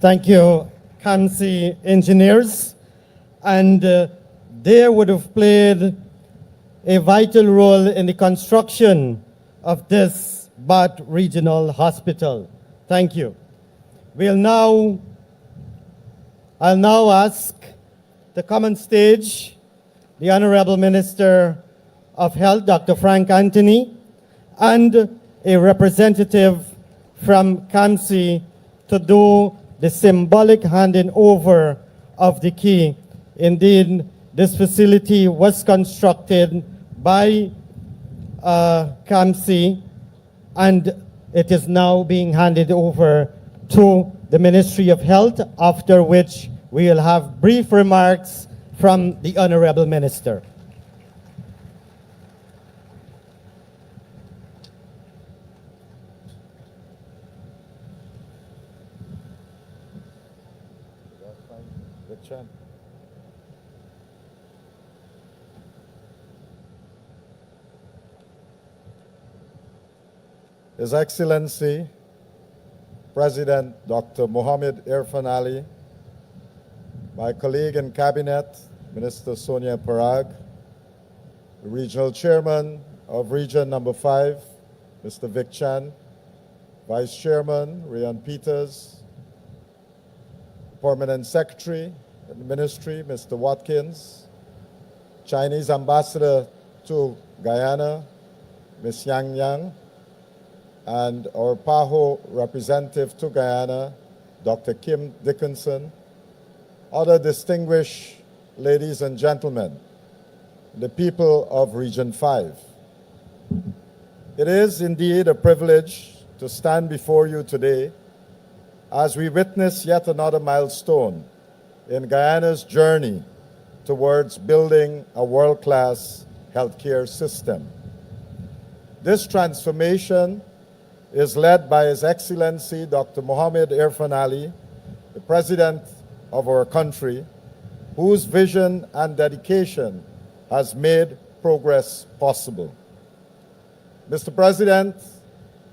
Thank you, Kansi engineers. And they would have played a vital role in the construction of this Bat Regional Hospital. Thank you. I'll now ask to come on stage the Honorable Minister of Health, Dr. Frank Anthony, and a representative from Kansi to do the symbolic handing over of the key. Indeed, this facility was constructed by Kansi, and it is now being handed over to the Ministry of Health, after which we will have brief remarks from the Honorable Minister. His Excellency, President Dr. Mohamed Irfaan, my colleague in Cabinet, Minister Sonia Parag, the Regional Chairman of Region Number 5, Mr. Vic Chan, Vice Chairman Rayan Peters, Permanent Secretary in the Ministry, Mr. Watkins, Chinese Ambassador to Guyana, Ms. Yang Yang, and our PAHO representative to Guyana, Dr. Kim Dickinson, other distinguished ladies and gentlemen, the people of Region 5. It is indeed a privilege to stand before you today as we witness yet another milestone in Guyana's journey towards building a world-class healthcare system. This transformation is led by His Excellency Dr. Mohamed Irfaan, the President of our country, whose vision and dedication has made progress possible. Mr. President,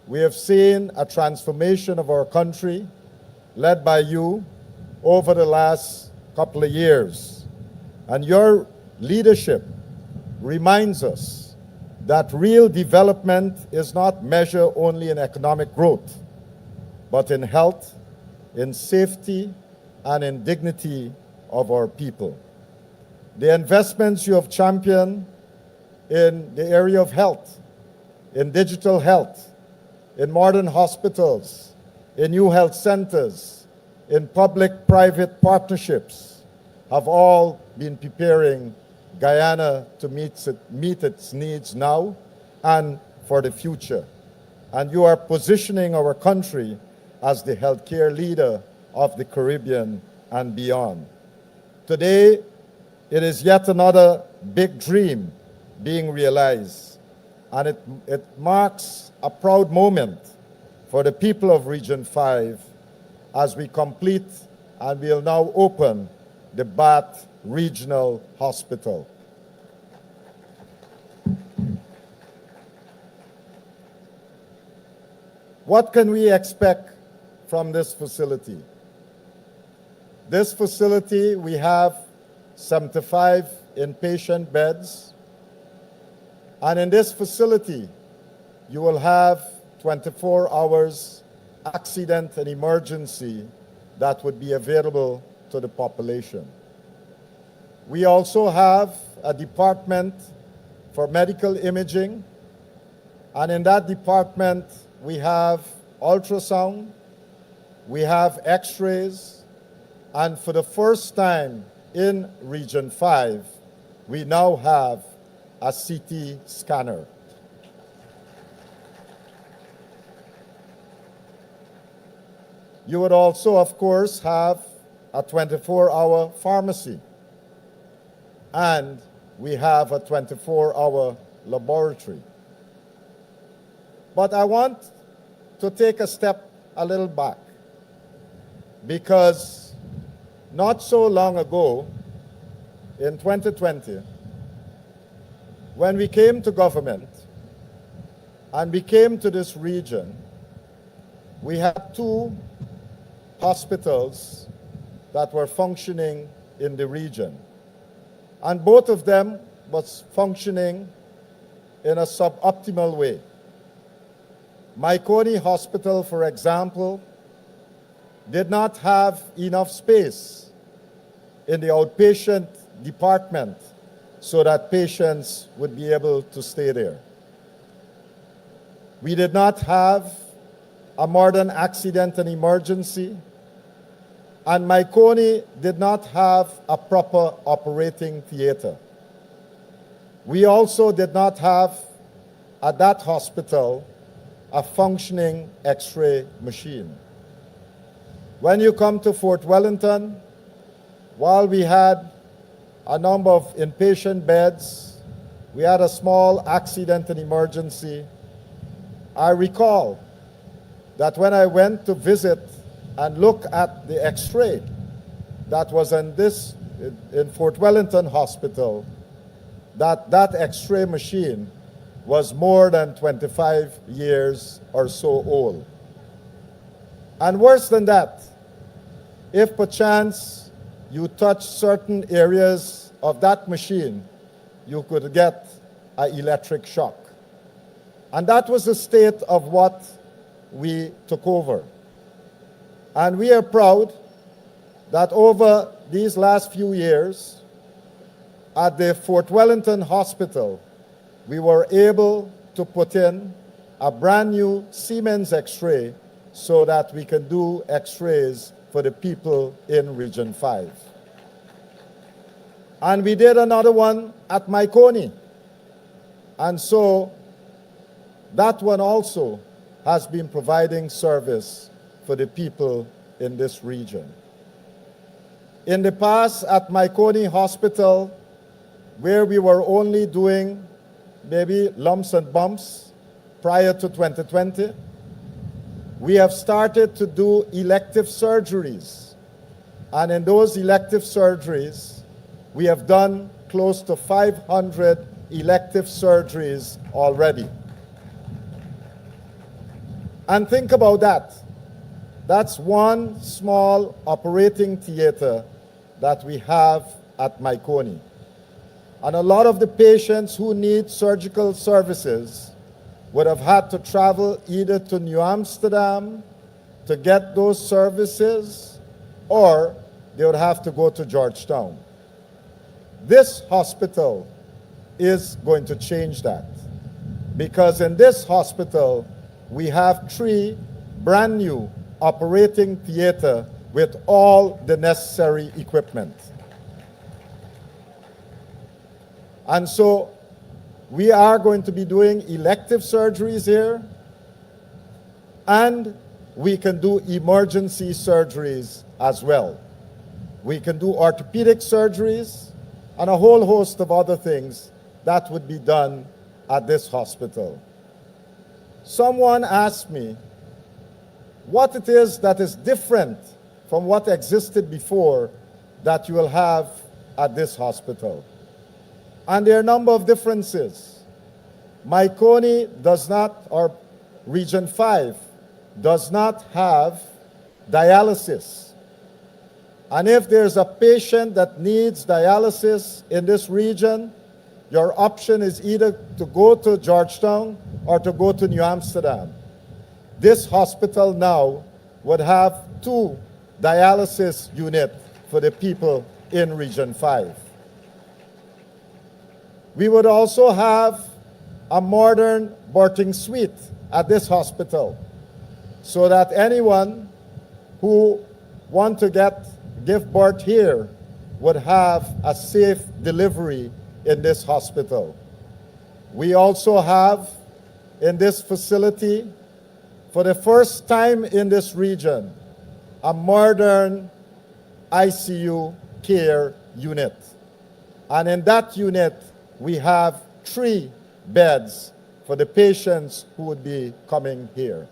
we have seen a transformation of our country led by you over the last couple of years. And your leadership reminds us that real development is not measured only in economic growth, but in health, in safety, and in dignity of our people. The investments you have championed in the area of health, in digital health, in modern hospitals, in new health centers, in public-private partnerships, have all been preparing Guyana to meet its needs now and for the future. And you are positioning our country as the healthcare leader of the Caribbean and beyond. Today, it is yet another big dream being realized, and it marks a proud moment for the people of Region 5 as we complete and we'll now open the Bat Regional Hospital. What can we expect from this facility? This facility, we have 75 inpatient beds, and in this facility, you will have 24 hours accident and emergency that would be available to the population. We also have a department for medical imaging, and in that department we have ultrasound, we have x-rays, and for the first time in Region 5, we now have a CT scanner. You would also, of course, have a 24-hour pharmacy, and we have a 24-hour laboratory. But I want to take a step a little back, because not so long ago, in 2020, when we came to government and we came to this region, we had two hospitals that were functioning in the region. And both of them was functioning in a suboptimal way. Maikoni Hospital, for example, did not have enough space in the outpatient department so that patients would be able to stay there. We did not have a modern accident and emergency, and Maikoni did not have a proper operating theater. We also did not have, at that hospital, a functioning X-ray machine. When you come to Fort Wellington, while we had a number of inpatient beds, we had a small accident and emergency. I recall that when I went to visit and look at the X-ray that was in Fort Wellington Hospital, that X-ray machine was more than 25 years or so old. And worse than that, if perchance you touch certain areas of that machine, you could get an electric shock. And that was the state of what we took over. And we are proud that over these last few years, at the Fort Wellington Hospital, we were able to put in a brand new Siemens X-ray so that we can do X-rays for the people in Region 5. And we did another one at Maikoni. And so that one also has been providing service for the people in this region. In the past, at Maikoni Hospital, where we were only doing maybe lumps and bumps prior to 2020, we have started to do elective surgeries. And in those elective surgeries, we have done close to 500 elective surgeries already. And think about that. That's one small operating theater that we have at Maikoni. And a lot of the patients who need surgical services would have had to travel either to New Amsterdam to get those services, or they would have to go to Georgetown. This hospital is going to change that, because in this hospital, we have 3 brand new operating theater with all the necessary equipment. And so we are going to be doing elective surgeries here, and we can do emergency surgeries as well. We can do orthopedic surgeries and a whole host of other things that would be done at this hospital. Someone asked me what it is that is different from what existed before that you will have at this hospital. And there are a number of differences. Maikoni does not, or Region 5, does not have dialysis. And if there's a patient that needs dialysis in this region, your option is either to go to Georgetown or to go to New Amsterdam. This hospital now would have 2 dialysis units for the people in Region 5. We would also have a modern birthing suite at this hospital so that anyone who want to give birth here would have a safe delivery in this hospital. We also have in this facility, for the first time in this region, a modern ICU care unit. And in that unit, we have 3 beds for the patients who would be coming here.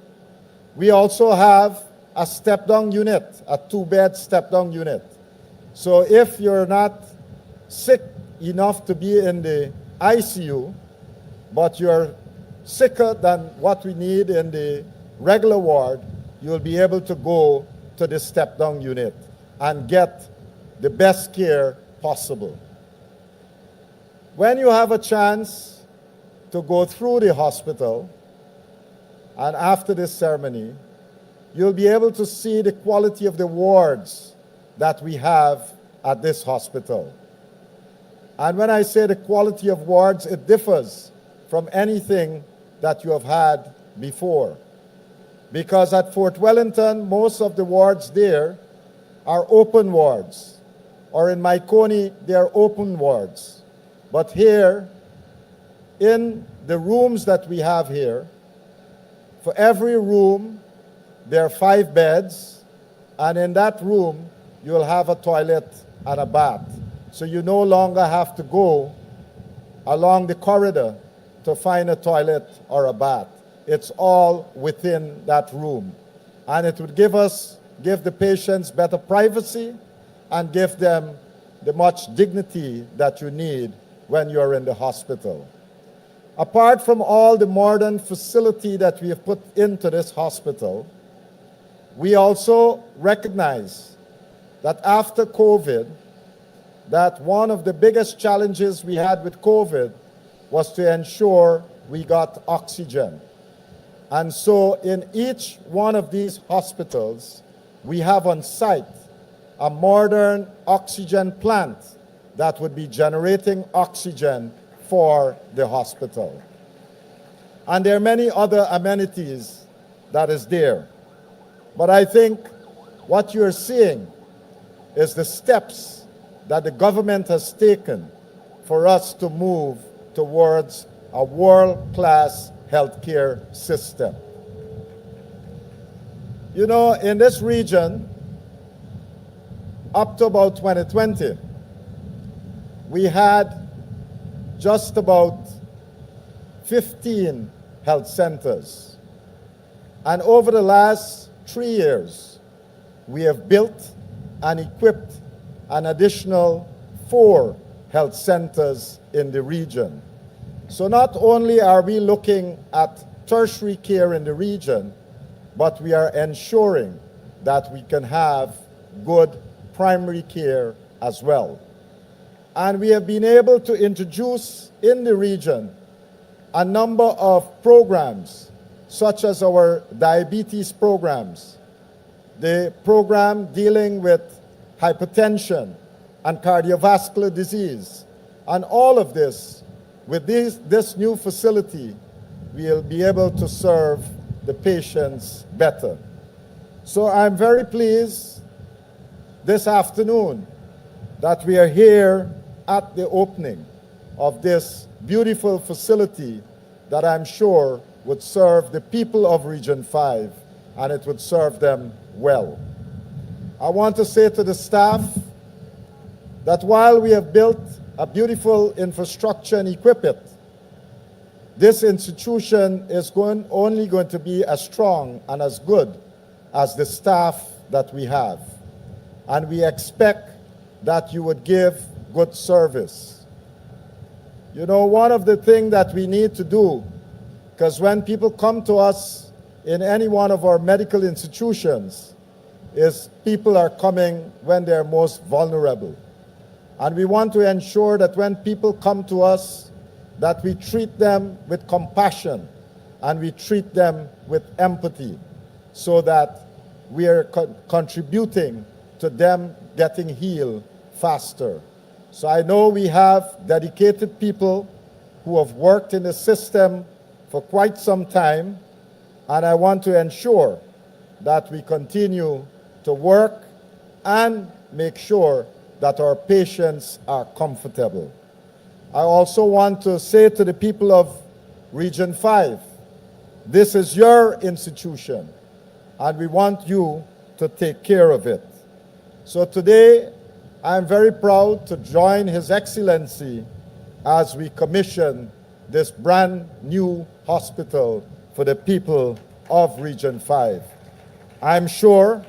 We also have a step-down unit, a 2-bed step-down unit. So if you're not sick enough to be in the ICU, but you're sicker than what we need in the regular ward, you'll be able to go to the step-down unit and get the best care possible. When you have a chance to go through the hospital, and after this ceremony, you'll be able to see the quality of the wards that we have at this hospital. And when I say the quality of wards, it differs from anything that you have had before. Because at Fort Wellington, most of the wards there are open wards, or in Maikoni, they are open wards. But here, in the rooms that we have here, for every room, there are 5 beds, and in that room, you'll have a toilet and a bath. So you no longer have to go along the corridor to find a toilet or a bath. It's all within that room. And it would give the patients better privacy and give them the much dignity that you need when you're in the hospital. Apart from all the modern facility that we have put into this hospital, we also recognize that after COVID, that one of the biggest challenges we had with COVID was to ensure we got oxygen. And so in each one of these hospitals, we have on site a modern oxygen plant that would be generating oxygen for the hospital. And there are many other amenities that is there. But I think what you're seeing is the steps that the government has taken for us to move towards a world-class healthcare system. You know, in this region, up to about 2020, we had just about 15 health centers. And over the last 3 years, we have built and equipped an additional 4 health centers in the region. So not only are we looking at tertiary care in the region, but we are ensuring that we can have good primary care as well. And we have been able to introduce in the region a number of programs, such as our diabetes programs, the program dealing with hypertension and cardiovascular disease. And all of this, with this new facility, we'll be able to serve the patients better. So I'm very pleased this afternoon that we are here at the opening of this beautiful facility that I'm sure would serve the people of Region 5, and it would serve them well. I want to say to the staff that while we have built a beautiful infrastructure and equip it, this institution is only going to be as strong and as good as the staff that we have. And we expect that you would give good service. You know, one of the things that we need to do, because when people come to us in any one of our medical institutions, is people are coming when they're most vulnerable. And we want to ensure that when people come to us, that we treat them with compassion and we treat them with empathy so that we are contributing to them getting healed faster. So I know we have dedicated people who have worked in the system for quite some time, and I want to ensure that we continue to work and make sure that our patients are comfortable. I also want to say to the people of Region 5, this is your institution, and we want you to take care of it. So today, I'm very proud to join His Excellency as we commission this brand new hospital for the people of Region 5. I'm sure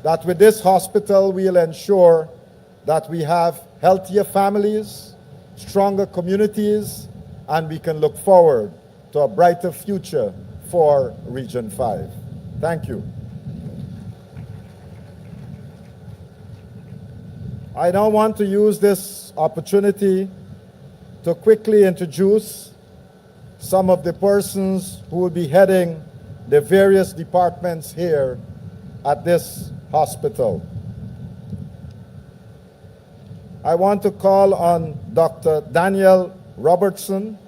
that with this hospital, we'll ensure that we have healthier families, stronger communities, and we can look forward to a brighter future for Region 5. Thank you. I now want to use this opportunity to quickly introduce some of the persons who will be heading the various departments here at this hospital. I want to call on Dr. Daniel Robertson,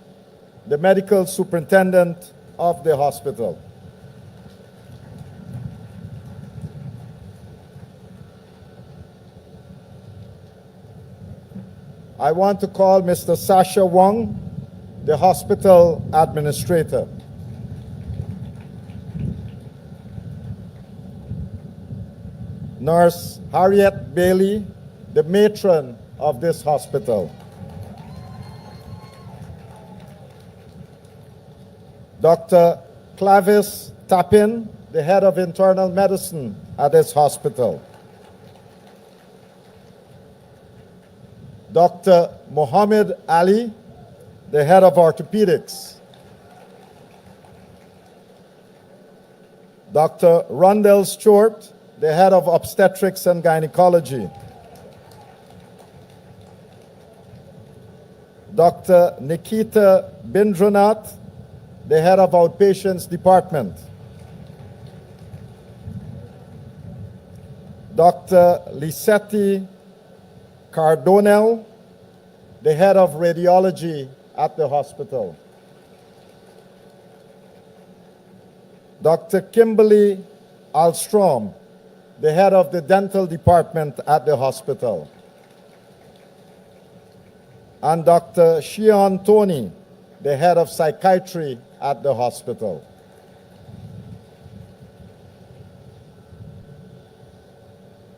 the medical superintendent of the hospital. I want to call Mr. Sasha Wong, the hospital administrator. Nurse Harriet Bailey, the matron of this hospital. Dr. Clavis Tapin, the head of internal medicine at this hospital. Dr. Mohamed Ali, the head of orthopedics. Dr. Rondell Stewart, the head of obstetrics and gynecology. Dr. Nikita Bindranath, the head of outpatients department. Dr. Lisetti Cardonell, the head of radiology at the hospital. Dr. Kimberly Alstrom, the head of the dental department at the hospital. And Dr. Shion Tony, the head of psychiatry at the hospital.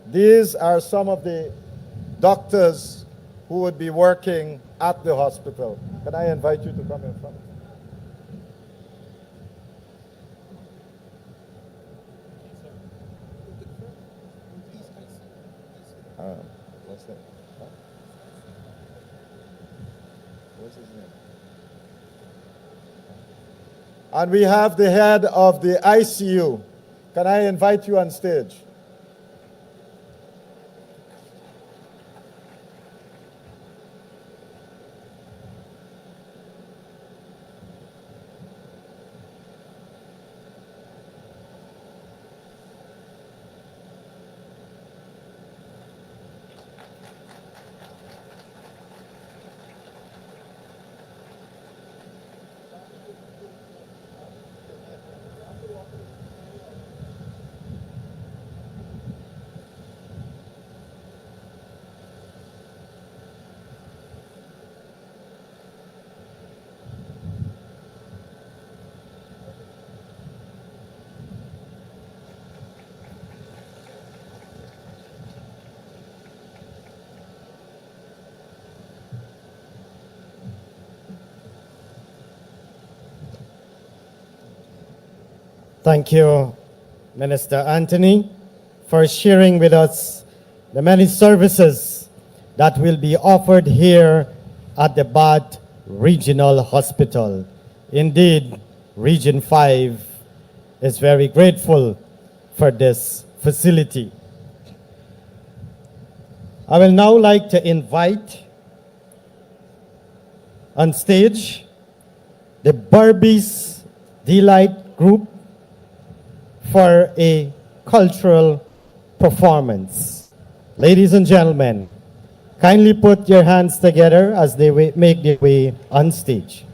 These are some of the doctors who would be working at the hospital. Can I invite you to come in front? What's that? Huh? What's his name? And we have the head of the ICU. Can I invite you on stage? Thank you, Minister Anthony, for sharing with us the many services that will be offered here at the Bath Regional Hospital. Indeed, Region 5 is very grateful for this facility. I will now like to invite on stage the Barbies Delight Group for a cultural performance. Ladies and gentlemen, kindly put your hands together as they make their way on stage.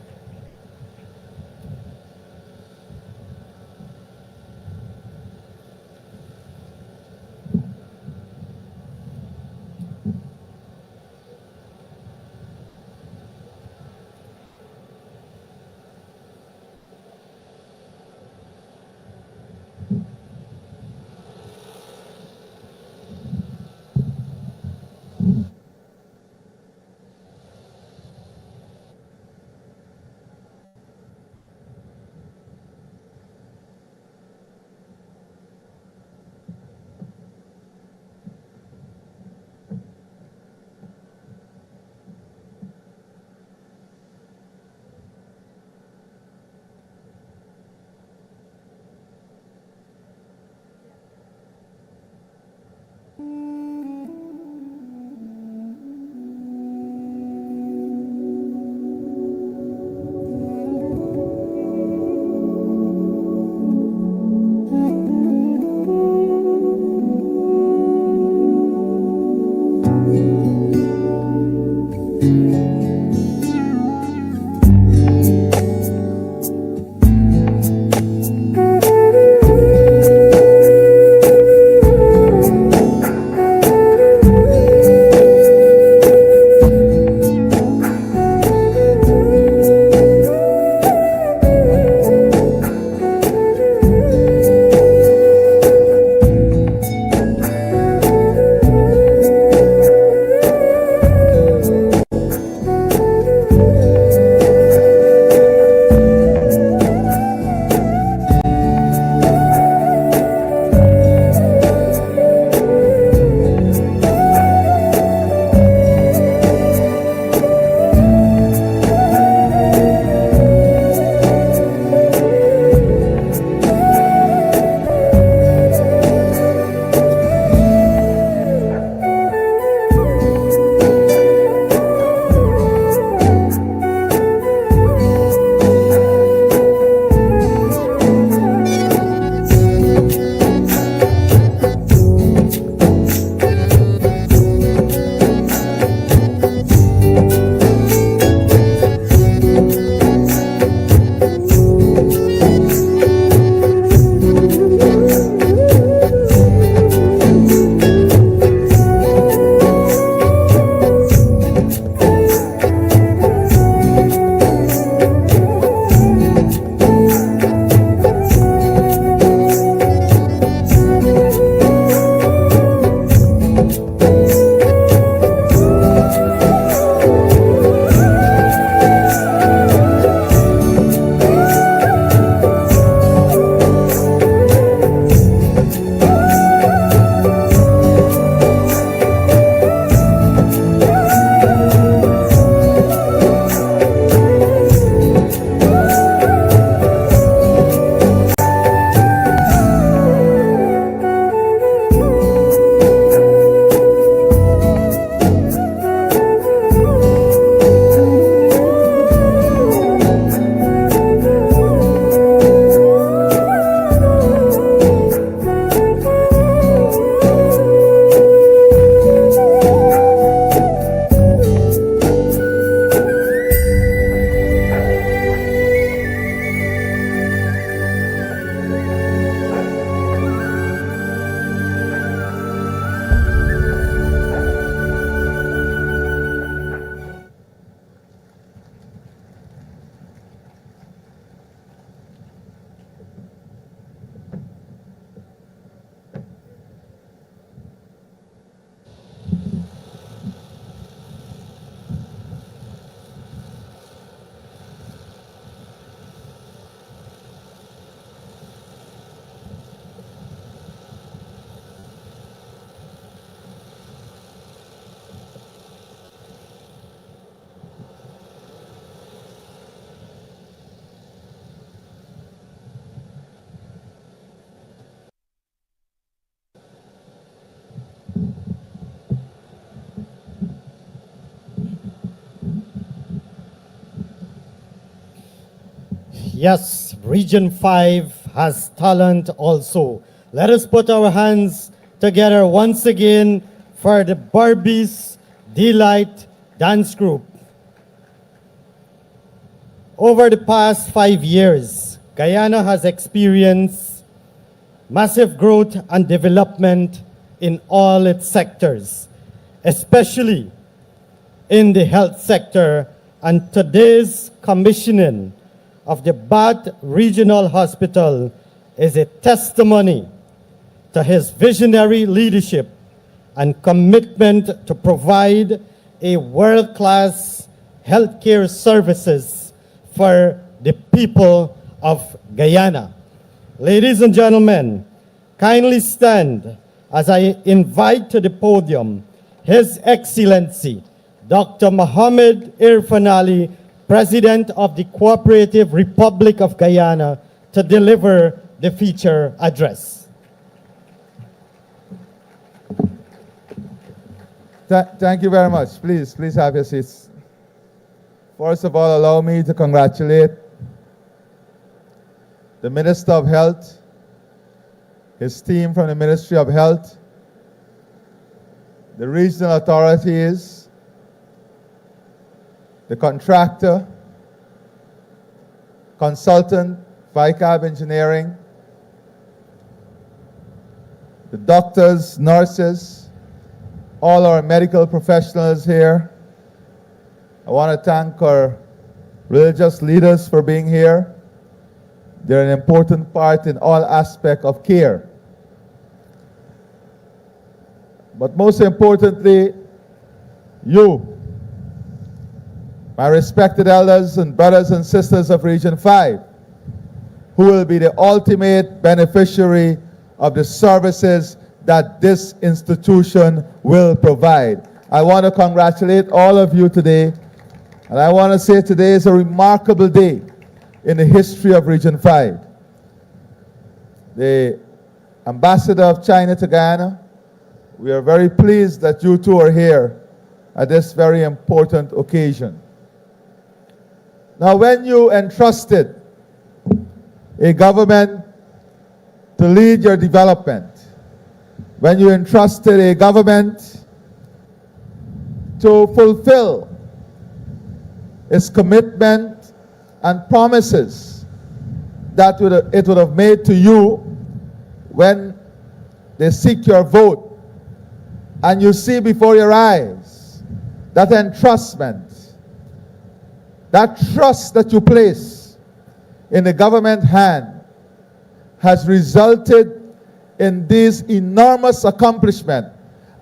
Yes, Region 5 has talent also. Let us put our hands together once again for the Barbies Delight Dance Group. Over the past 5 years, Guyana has experienced massive growth and development in all its sectors, especially in the health sector, and today's commissioning of the Bath Regional Hospital is a testimony to his visionary leadership and commitment to provide a world-class healthcare services for the people of Guyana. Ladies and gentlemen, kindly stand as I invite to the podium His Excellency Dr. Mohamed Irfaan, President of the Cooperative Republic of Guyana, to deliver the feature address. Thank you very much. Please have your seats. First of all, allow me to congratulate the Minister of Health, his team from the Ministry of Health, the regional authorities, the contractor, consultant, VICAB Engineering, the doctors, nurses, all our medical professionals here. I want to thank our religious leaders for being here. They're an important part in all aspects of care. But most importantly, you, my respected elders and brothers and sisters of Region 5, who will be the ultimate beneficiary of the services that this institution will provide. I want to congratulate all of you today, and I want to say today is a remarkable day in the history of Region 5. The Ambassador of China to Guyana, we are very pleased that you two are here at this very important occasion. Now, when you entrusted a government to lead your development, when you entrusted a government to fulfill its commitment and promises that it would have made to you when they seek your vote, and you see before your eyes that entrustment, that trust that you place in the government hand has resulted in this enormous accomplishment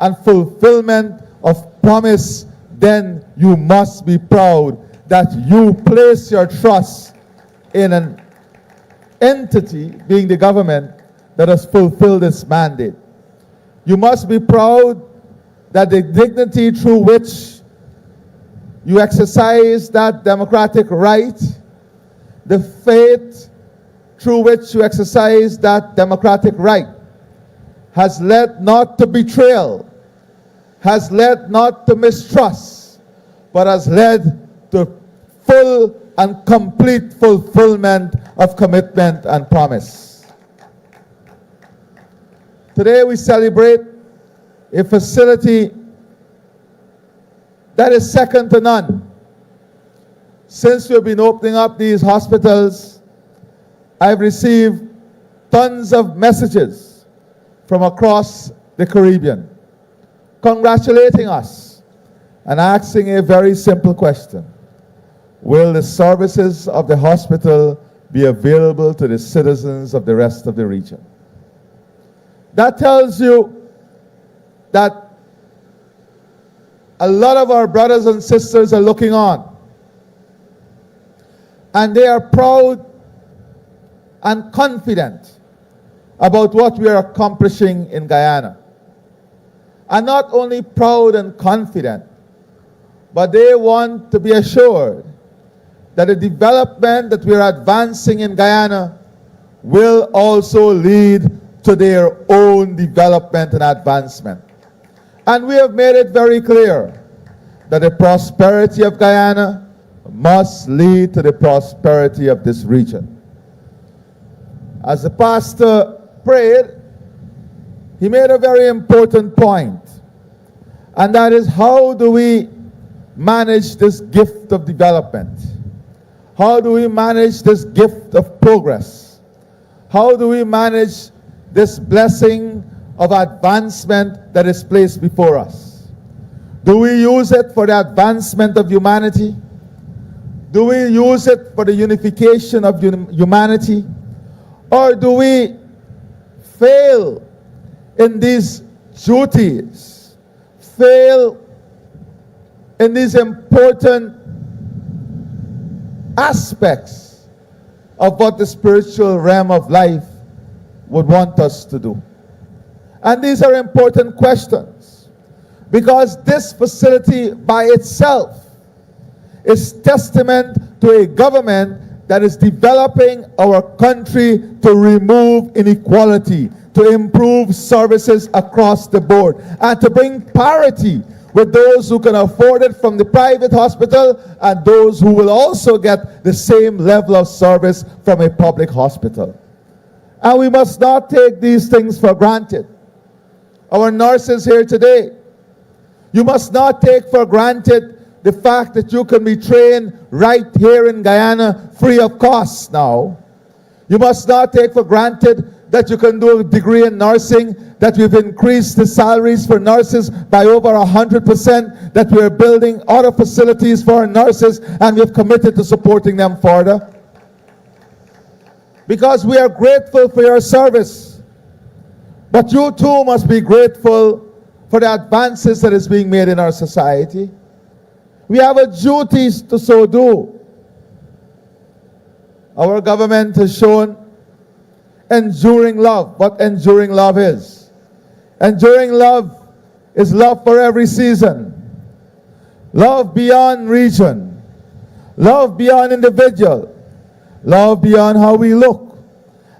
and fulfillment of promise, then you must be proud that you place your trust in an entity, being the government, that has fulfilled its mandate. You must be proud that the dignity through which you exercise that democratic right, the faith through which you exercise that democratic right, has led not to betrayal, has led not to mistrust, but has led to full and complete fulfillment of commitment and promise. Today we celebrate a facility that is second to none. Since we've been opening up these hospitals, I've received tons of messages from across the Caribbean congratulating us and asking a very simple question: will the services of the hospital be available to the citizens of the rest of the region? That tells you that a lot of our brothers and sisters are looking on, and they are proud and confident about what we are accomplishing in Guyana. And not only proud and confident, but they want to be assured that the development that we are advancing in Guyana will also lead to their own development and advancement. And we have made it very clear that the prosperity of Guyana must lead to the prosperity of this region. as the pastor prayed, he made a very important point, and that is, how do we manage this gift of development? How do we manage this gift of progress? How do we manage this blessing of advancement that is placed before us? Do we use it for the advancement of humanity? Do we use it for the unification of humanity? Or do we fail in these duties, fail in these important aspects of what the spiritual realm of life would want us to do? And these are important questions, because this facility by itself is testament to a government that is developing our country to remove inequality, to improve services across the board, and to bring parity with those who can afford it from the private hospital and those who will also get the same level of service from a public hospital. And we must not take these things for granted. Our nurses here today, you must not take for granted the fact that you can be trained right here in Guyana free of cost now. You must not take for granted that you can do a degree in nursing, that we've increased the salaries for nurses by over 100%, that we're building other facilities for our nurses, and we've committed to supporting them further. Because we are grateful for your service. But you too must be grateful for the advances that is being made in our society. We have a duty to so do. Our government has shown enduring love. What enduring love is? Enduring love is love for every season. Love beyond region. Love beyond individual. Love beyond how we look.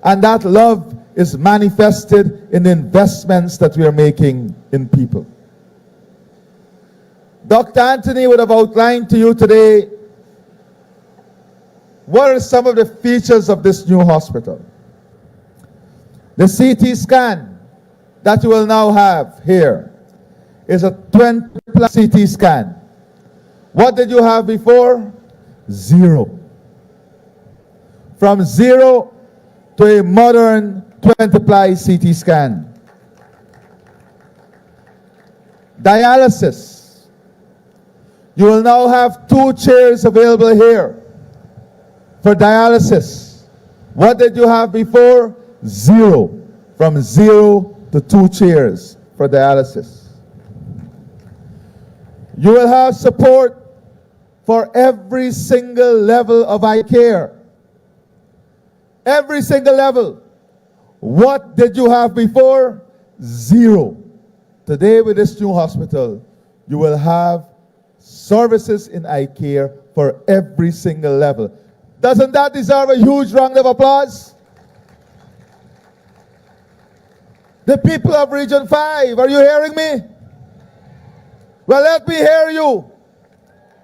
And that love is manifested in the investments that we are making in people. Dr. Anthony would have outlined to you today what are some of the features of this new hospital. The CT scan that you will now have here is a 20-plus CT scan. What did you have before? Zero. From zero to a modern 20-ply CT scan. Dialysis. You will now have 2 chairs available here for dialysis. What did you have before? Zero. From 0 to 2 chairs for dialysis. You will have support for every single level of eye care. Every single level. What did you have before? Zero. Today with this new hospital, you will have services in eye care for every single level. Doesn't that deserve a huge round of applause? The people of Region 5, are you hearing me? Well, let me hear you.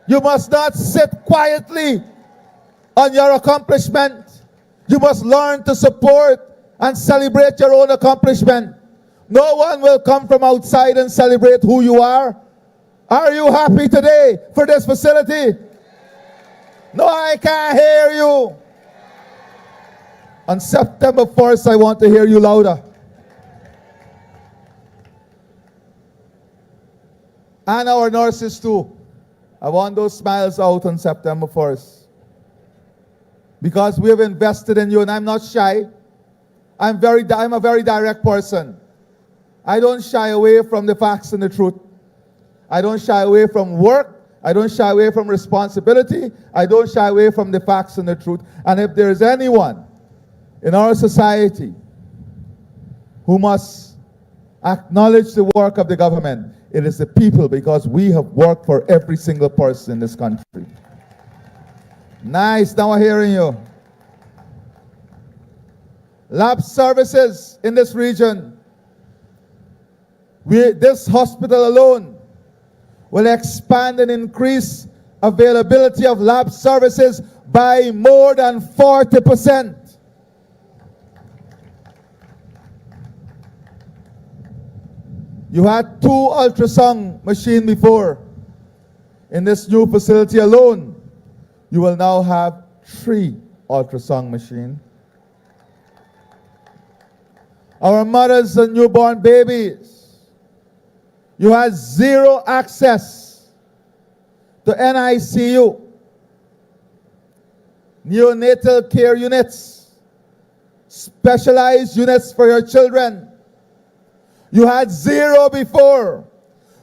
You must not sit quietly on your accomplishment. You must learn to support and celebrate your own accomplishment. No one will come from outside and celebrate who you are. Are you happy today for this facility? No, I can't hear you. On September 1st, I want to hear you louder. And our nurses too. I want those smiles out on September 1st. Because we have invested in you, and I'm not shy. I'm a very direct person. I don't shy away from the facts and the truth. I don't shy away from work. I don't shy away from responsibility. I don't shy away from the facts and the truth. And if there is anyone in our society who must acknowledge the work of the government, it is the people, because we have worked for every single person in this country. Nice, now I'm hearing you. Lab services in this region. This hospital alone will expand and increase availability of lab services by more than 40%. You had 2 ultrasound machines before. In this new facility alone, you will now have 3 ultrasound machines. Our mothers and newborn babies, you had 0 access to NICU, neonatal care units, specialized units for your children. You had 0 before.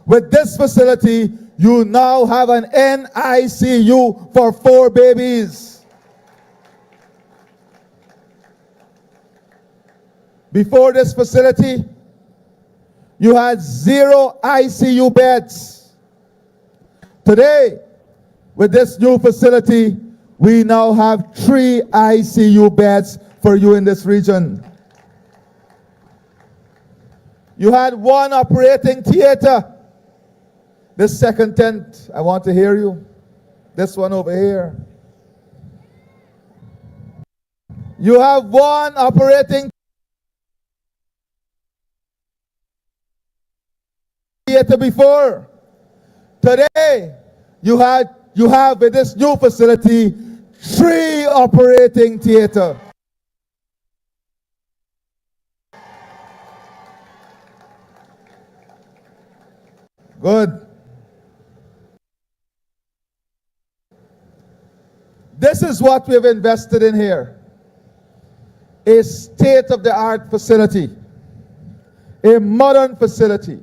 With this facility, you now have an NICU for 4 babies. Before this facility, you had 0 ICU beds. Today, with this new facility, we now have 3 ICU beds for you in this region. You had 1 operating theater. This second tent, I want to hear you. This one over here. You have 1 operating theater before. Today, you have with this new facility 3 operating theater. Good. This is what we've invested in here. A state-of-the-art facility, a modern facility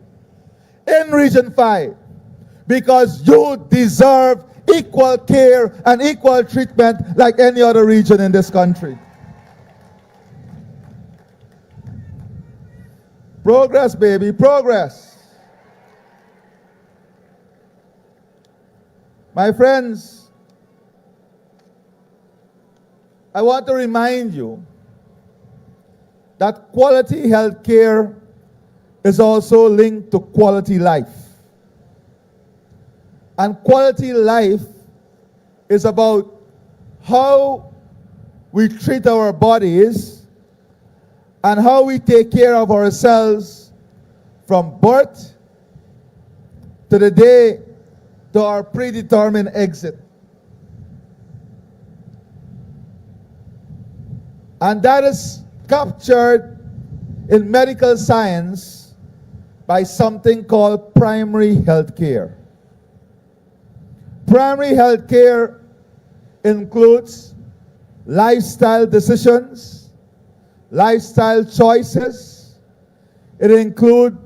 in Region 5, because you deserve equal care and equal treatment like any other region in this country. Progress, baby, progress. My friends, I want to remind you that quality health care is also linked to quality life. And quality life is about how we treat our bodies and how we take care of ourselves from birth to the day to our predetermined exit. And that is captured in medical science by something called primary health care. Primary health care includes lifestyle decisions, lifestyle choices. It includes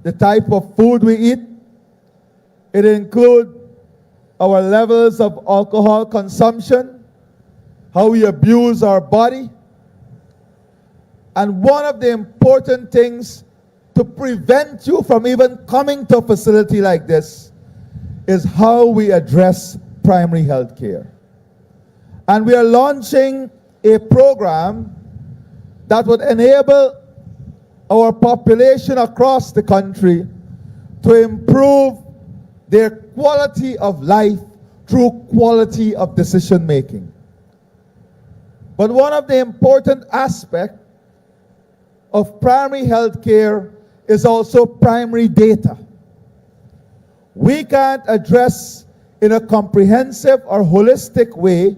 the type of food we eat. It includes our levels of alcohol consumption, how we abuse our body. And one of the important things to prevent you from even coming to a facility like this is how we address primary health care. And we are launching a program that would enable our population across the country to improve their quality of life through quality of decision making. But one of the important aspects of primary health care is also primary data. We can't address in a comprehensive or holistic way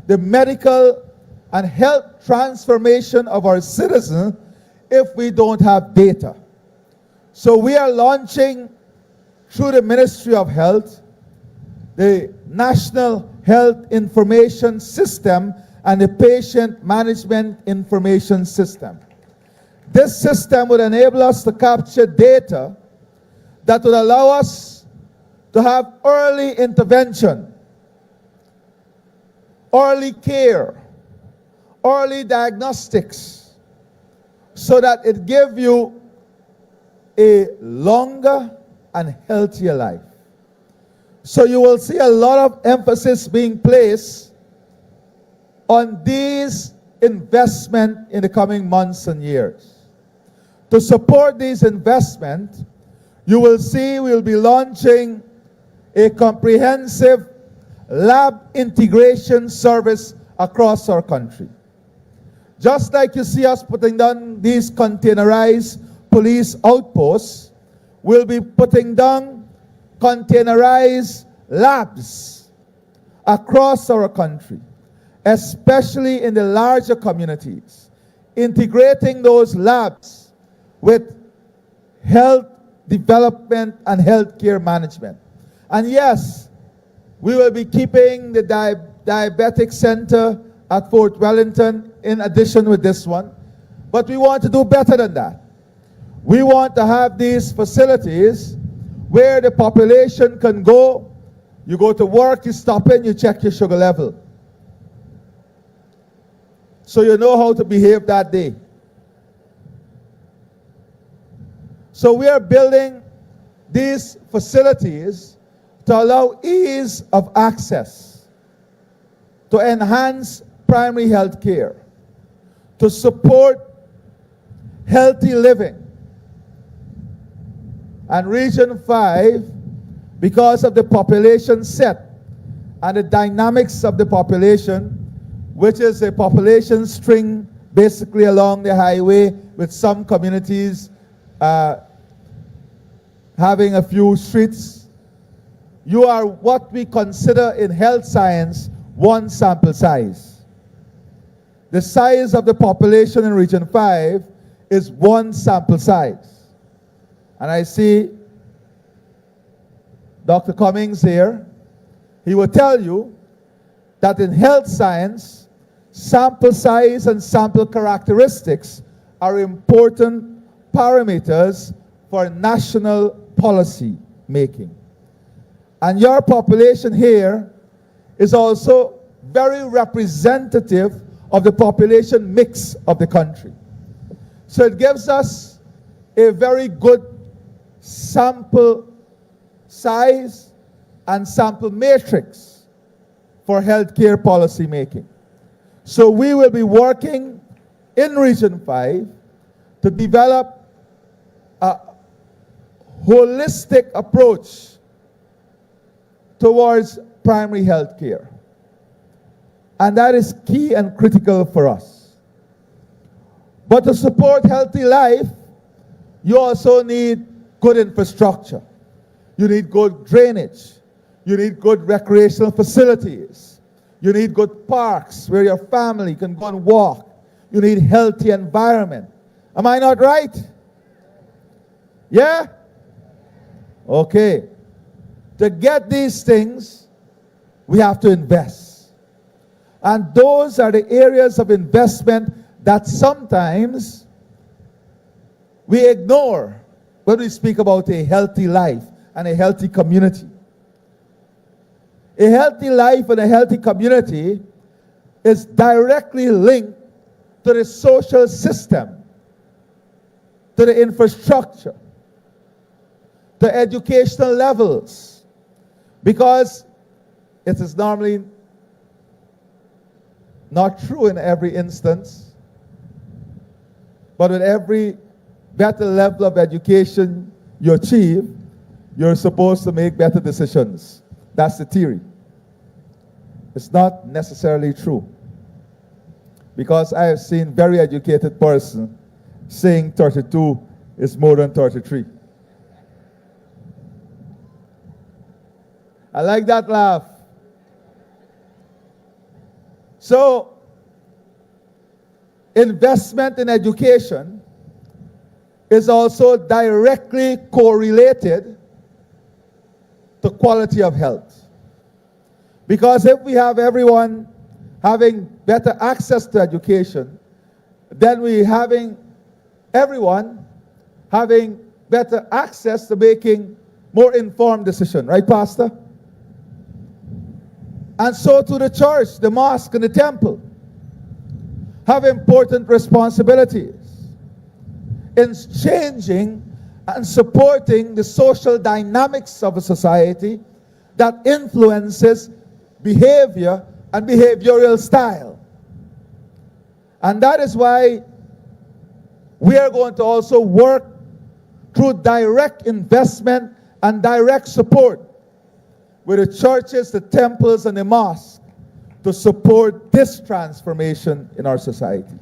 the medical and health transformation of our citizens if we don't have data. So we are launching through the Ministry of Health the National Health Information System and the Patient Management Information System. This system would enable us to capture data that would allow us to have early intervention, early care, early diagnostics, so that it gives you a longer and healthier life. So you will see a lot of emphasis being placed on these investments in the coming months and years. To support these investments, you will see we'll be launching a comprehensive lab integration service across our country. Just like you see us putting down these containerized police outposts, will be putting down containerized labs across our country, especially in the larger communities, integrating those labs with health development and healthcare management. And yes, we will be keeping the diabetic center at Fort Wellington in addition with this one, but we want to do better than that. We want to have these facilities where the population can go, you go to work, you stop in, you check your sugar level, so you know how to behave that day. So we are building these facilities to allow ease of access, to enhance primary health care, to support healthy living. And Region 5, because of the population set and the dynamics of the population, which is a population string basically along the highway with some communities having a few streets, you are what we consider in health science one sample size. The size of the population in Region 5 is one sample size. And I see Dr. Cummings here. He will tell you that in health science, sample size and sample characteristics are important parameters for national policy making. And your population here is also very representative of the population mix of the country. So it gives us a very good sample size and sample matrix for healthcare policy making. So we will be working in Region 5 to develop a holistic approach towards primary health care. And that is key and critical for us. But to support healthy life, you also need good infrastructure. You need good drainage. You need good recreational facilities. You need good parks where your family can go and walk. You need healthy environment. Am I not right? Yeah? Okay. To get these things, we have to invest. And those are the areas of investment that sometimes we ignore when we speak about a healthy life and a healthy community. A healthy life and a healthy community is directly linked to the social system, to the infrastructure, to educational levels, because it is normally not true in every instance, but with every better level of education you achieve, you're supposed to make better decisions. That's the theory. It's not necessarily true, because I have seen very educated person saying 32 is more than 33. I like that laugh. So, investment in education is also directly correlated to quality of health. Because if we have everyone having better access to education, then we having everyone having better access to making more informed decisions, right, Pastor? And so to the church, the mosque, and the temple have important responsibilities in changing and supporting the social dynamics of a society that influences behavior and behavioral style. And that is why we are going to also work through direct investment and direct support with the churches, the temples, and the mosques to support this transformation in our society.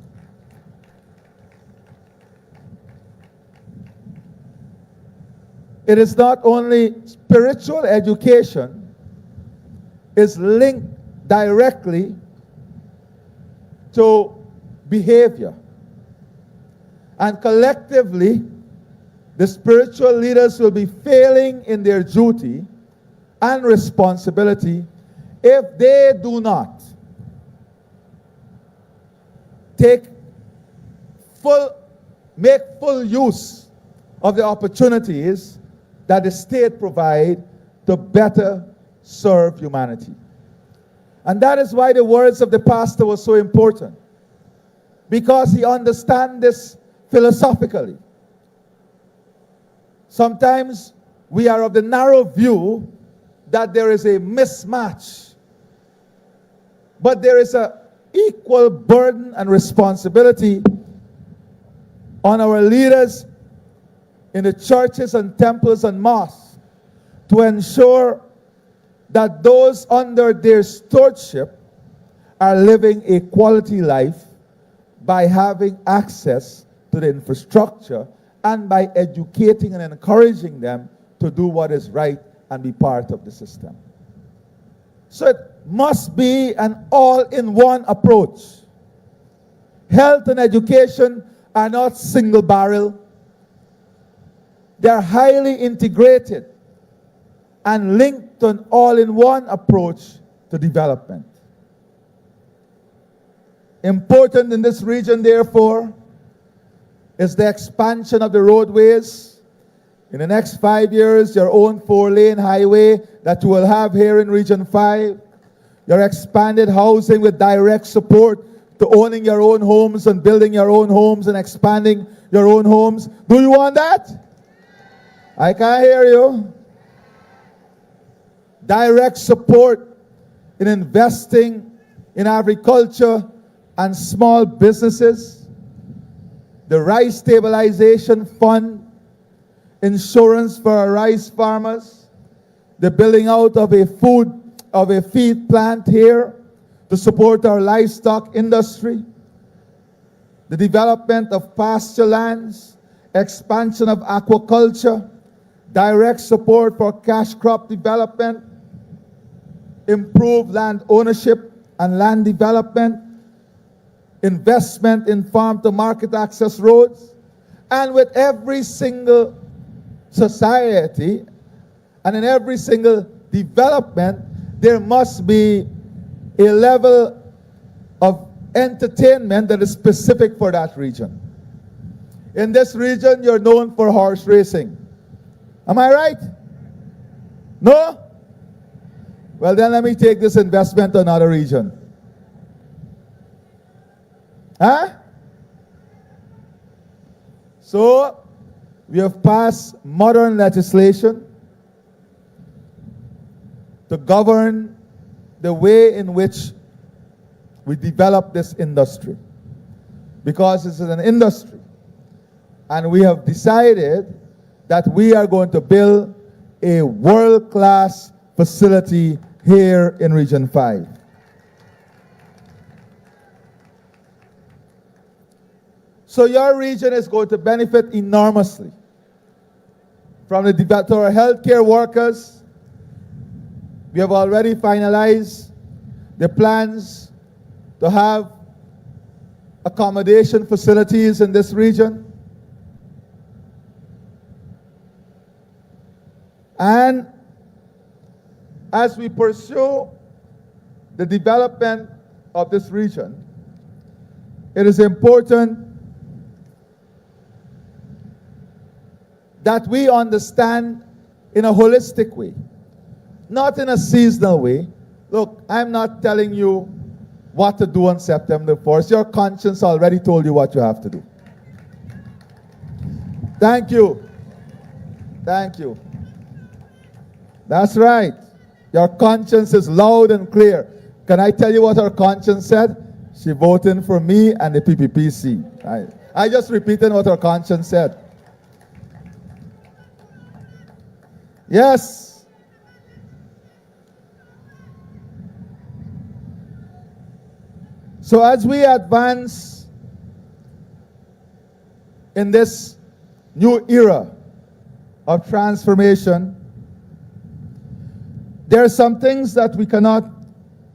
it is not only spiritual education, is linked directly to behavior. And collectively, the spiritual leaders will be failing in their duty and responsibility if they do not make full use of the opportunities that the state provide to better serve humanity. And that is why the words of the pastor were so important, because he understands this philosophically. Sometimes we are of the narrow view that there is a mismatch, but there is an equal burden and responsibility on our leaders in the churches and temples and mosques to ensure that those under their stewardship are living a quality life by having access to the infrastructure and by educating and encouraging them to do what is right and be part of the system. So it must be an all-in-one approach. Health and education are not single barrel. They are highly integrated and linked to an all-in-one approach to development. Important in this region, therefore, is the expansion of the roadways. In the next 5 years, your own 4-lane highway that you will have here in Region 5, your expanded housing with direct support to owning your own homes and building your own homes and expanding your own homes. Do you want that? I can't hear you. Direct support in investing in agriculture and small businesses, the rice stabilization fund, insurance for our rice farmers, the building out of a feed plant here to support our livestock industry, the development of pasture lands, expansion of aquaculture, direct support for cash crop development, improved land ownership and land development, investment in farm-to-market access roads, and with every single society and in every single development, there must be a level of entertainment that is specific for that region. In this region, you're known for horse racing. Am I right? No? Well, then let me take this investment to another region. Huh? So, we have passed modern legislation to govern the way in which we develop this industry. Because this is an industry. And we have decided that we are going to build a world-class facility here in Region 5. So your region is going to benefit enormously from the to our healthcare workers. We have already finalized the plans to have accommodation facilities in this region. And as we pursue the development of this region, it is important that we understand in a holistic way, not in a seasonal way. Look, I'm not telling you what to do on September 4th. Your conscience already told you what you have to do. Thank you. Thank you. That's right. Your conscience is loud and clear. Can I tell you what her conscience said? She voted for me and the PPPC. I just repeated what her conscience said. Yes. So as we advance in this new era of transformation, there are some things that we cannot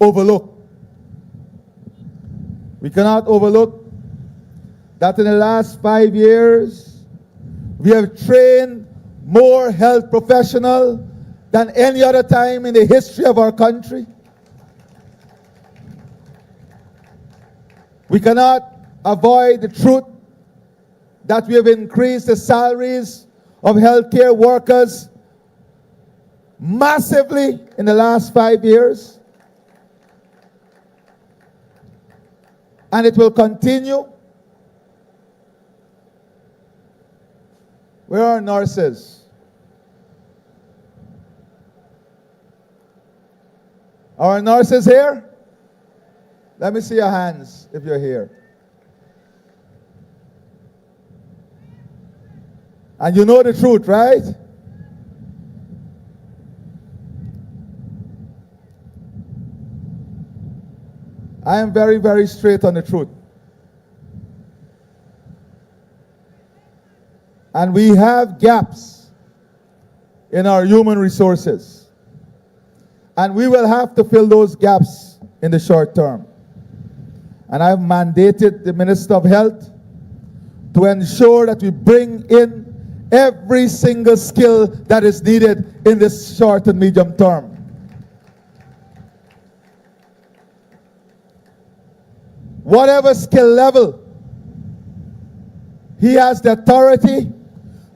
overlook. We cannot overlook that in the last 5 years, we have trained more health professionals than any other time in the history of our country. We cannot avoid the truth that we have increased the salaries of healthcare workers massively in the last 5 years. And it will continue. Where are nurses? Are nurses here? Let me see your hands if you're here. And you know the truth, right? I am very, very straight on the truth. And we have gaps in our human resources. And we will have to fill those gaps in the short term. And I've mandated the Minister of Health to ensure that we bring in every single skill that is needed in this short and medium term. Whatever skill level, he has the authority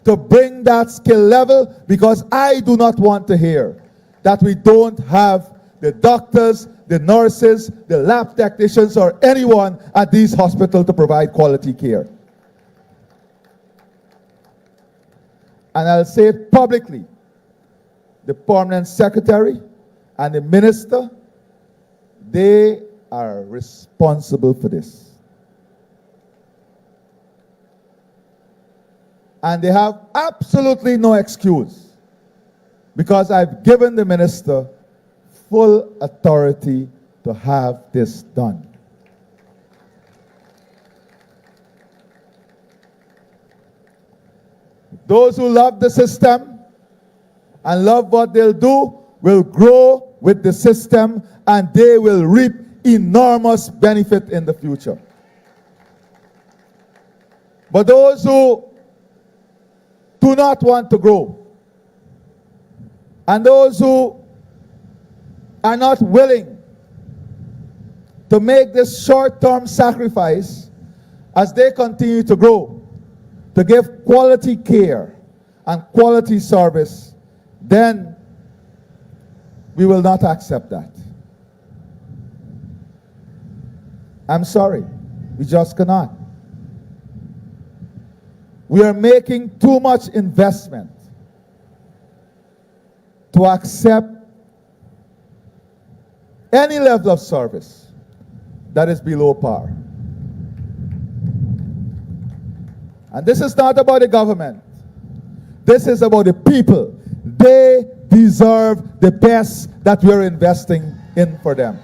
to bring that skill level, because I do not want to hear that we don't have the doctors, the nurses, the lab technicians, or anyone at these hospitals to provide quality care. And I'll say it publicly, the permanent secretary and the minister, they are responsible for this. And they have absolutely no excuse, because I've given the minister full authority to have this done. Those who love the system and love what they'll do will grow with the system, and they will reap enormous benefit in the future. But those who do not want to grow, and those who are not willing to make this short-term sacrifice as they continue to grow, to give quality care and quality service, then we will not accept that. I'm sorry, we just cannot. We are making too much investment to accept any level of service that is below par. And this is not about the government. This is about the people. They deserve the best that we are investing in for them.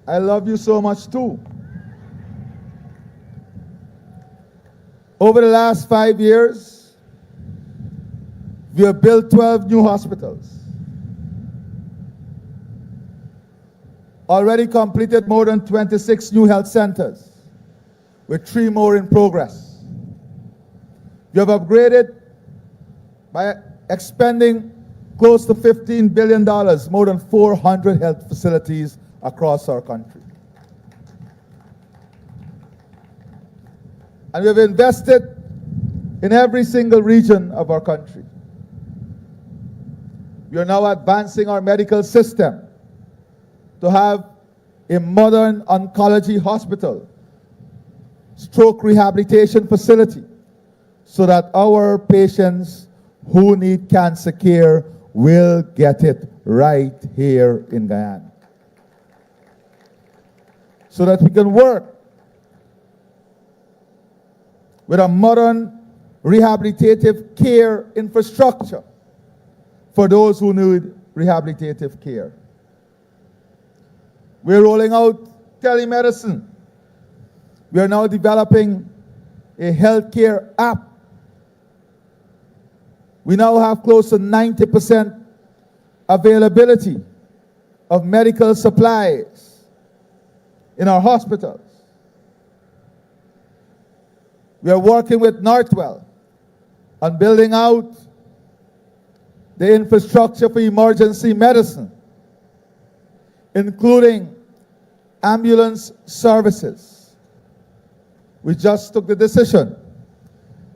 I love you so much too. Over the last 5 years, we have built 12 new hospitals. Already completed more than 26 new health centers, with 3 more in progress. We have upgraded by expending close to $15 billion, more than 400 health facilities across our country. And we have invested in every single region of our country. We are now advancing our medical system to have a modern oncology hospital, stroke rehabilitation facility, so that our patients who need cancer care will get it right here in Guyana. So that we can work with a modern rehabilitative care infrastructure for those who need rehabilitative care. We're rolling out telemedicine We are now developing a healthcare app. We now have close to 90% availability of medical supplies in our hospitals. We are working with Northwell on building out the infrastructure for emergency medicine, including ambulance services. We just took the decision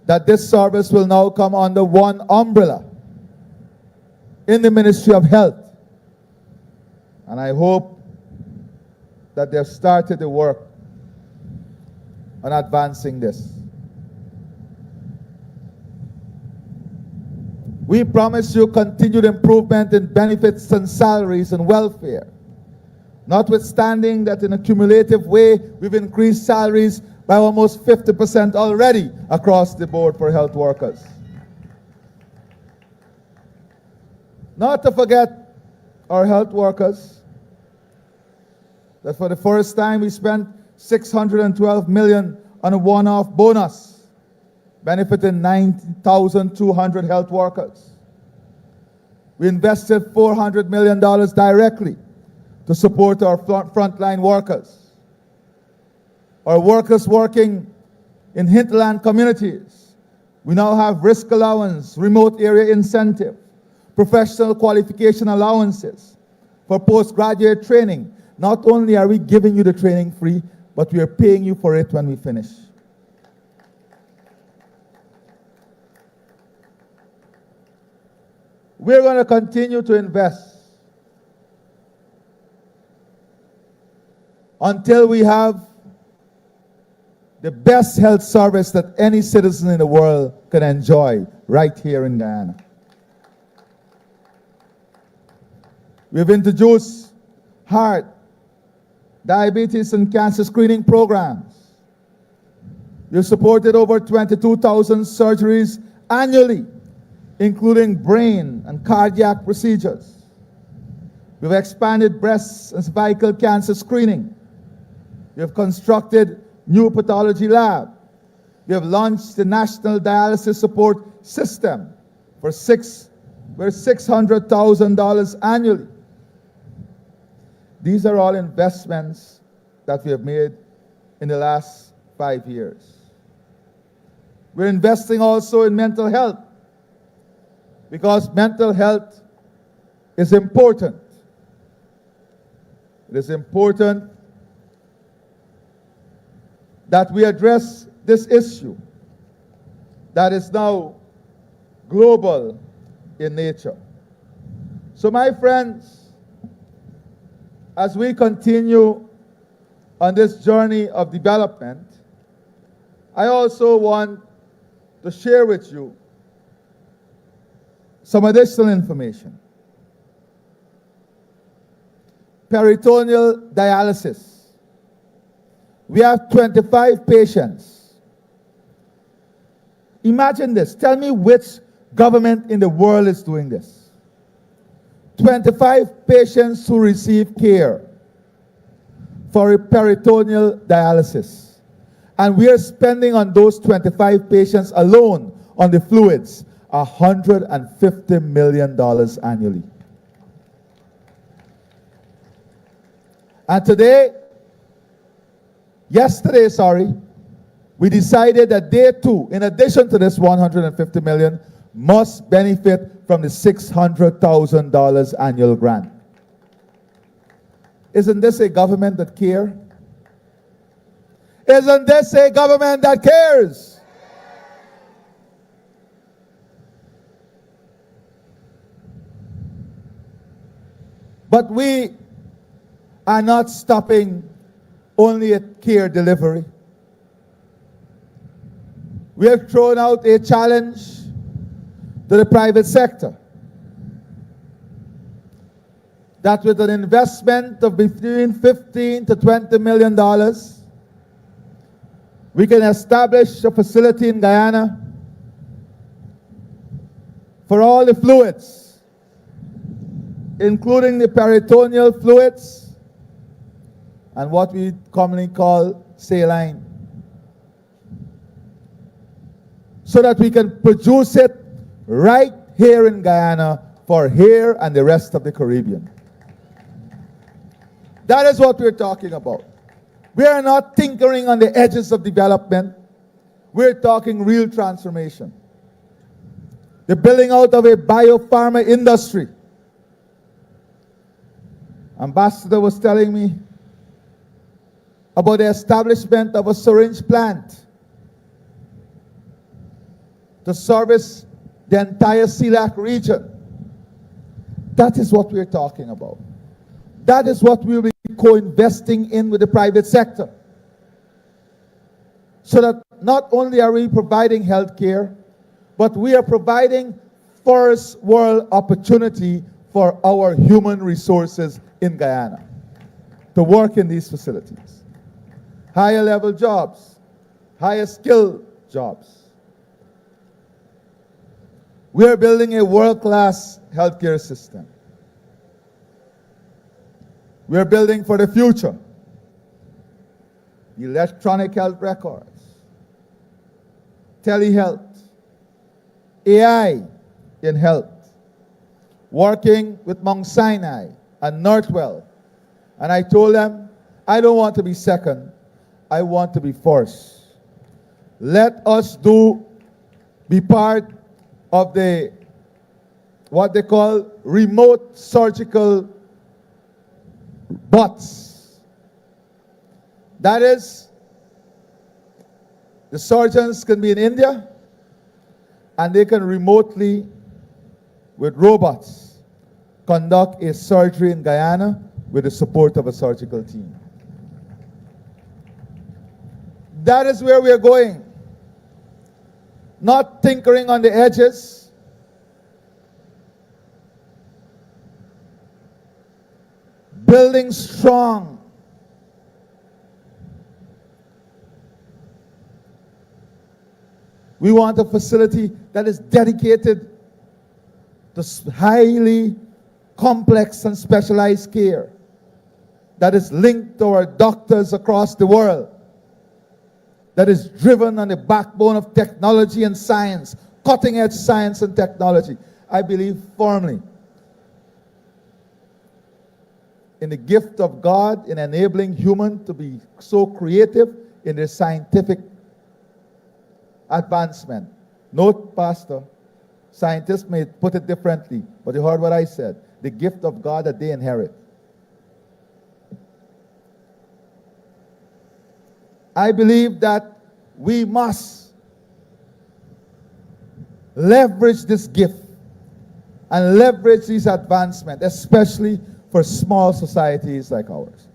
that this service will now come under one umbrella in the Ministry of Health. And I hope that they've started the work on advancing this. We promise you continued improvement in benefits and salaries and welfare, notwithstanding that in a cumulative way, we've increased salaries by almost 50% already across the board for health workers. Not to forget our health workers, that for the first time we spent $612 million on a one-off bonus, benefiting 9,200 health workers. We invested $400 million directly to support our frontline workers. Our workers working in hinterland communities, we now have risk allowance, remote area incentive, professional qualification allowances for postgraduate training. Not only are we giving you the training free, but we are paying you for it when we finish. We're going to continue to invest until we have the best health service that any citizen in the world can enjoy right here in Guyana. We've introduced heart, diabetes, and cancer screening programs. We've supported over 22,000 surgeries annually, including brain and cardiac procedures. We've expanded breast and cervical cancer screening. We have constructed new pathology lab. We have launched the National Dialysis Support System for $600,000 annually. These are all investments that we have made in the last 5 years. We're investing also in mental health, because mental health is important. It is important that we address this issue that is now global in nature. So my friends, as we continue on this journey of development, I also want to share with you some additional information. Peritoneal dialysis. We have 25 patients. Imagine this. Tell me which government in the world is doing this. 25 patients who receive care for peritoneal dialysis. And we are spending on those 25 patients alone on the fluids $150 million annually. And yesterday, we decided that they too, in addition to this $150 million, must benefit from the $600,000 annual grant. Isn't this a government that cares? Isn't this a government that cares? But we are not stopping only at care delivery. We have thrown out a challenge to the private sector that with an investment of between $15 to $20 million, we can establish a facility in Guyana for all the fluids, including the peritoneal fluids and what we commonly call saline. so that we can produce it right here in Guyana for here and the rest of the Caribbean. That is what we're talking about. We are not tinkering on the edges of development. We're talking real transformation. The building out of a biopharma industry. Ambassador was telling me about the establishment of a syringe plant to service the entire CELAC region. That is what we're talking about. That is what we'll be co-investing in with the private sector. So that not only are we providing health care, but we are providing first world opportunity for our human resources in Guyana to work in these facilities. Higher level jobs, higher skilled jobs. We are building a world-class healthcare system. We are building for the future. Electronic health records, telehealth, AI in health, working with Mount Sinai and Northwell. And I told them, I don't want to be second, I want to be first. Let us be part of what they call remote surgical bots. That is, the surgeons can be in India and they can remotely, with robots, conduct a surgery in Guyana with the support of a surgical team. That is where we are going. Not tinkering on the edges. Building strong. We want a facility that is dedicated to highly complex and specialized care, that is linked to our doctors across the world, that is driven on the backbone of technology and science, cutting-edge science and technology. I believe firmly in the gift of God in enabling humans to be so creative in their scientific advancement. Note, Pastor, scientists may put it differently, but you heard what I said. The gift of God that they inherit. I believe that we must leverage this gift and leverage these advancements, especially for small societies like ours.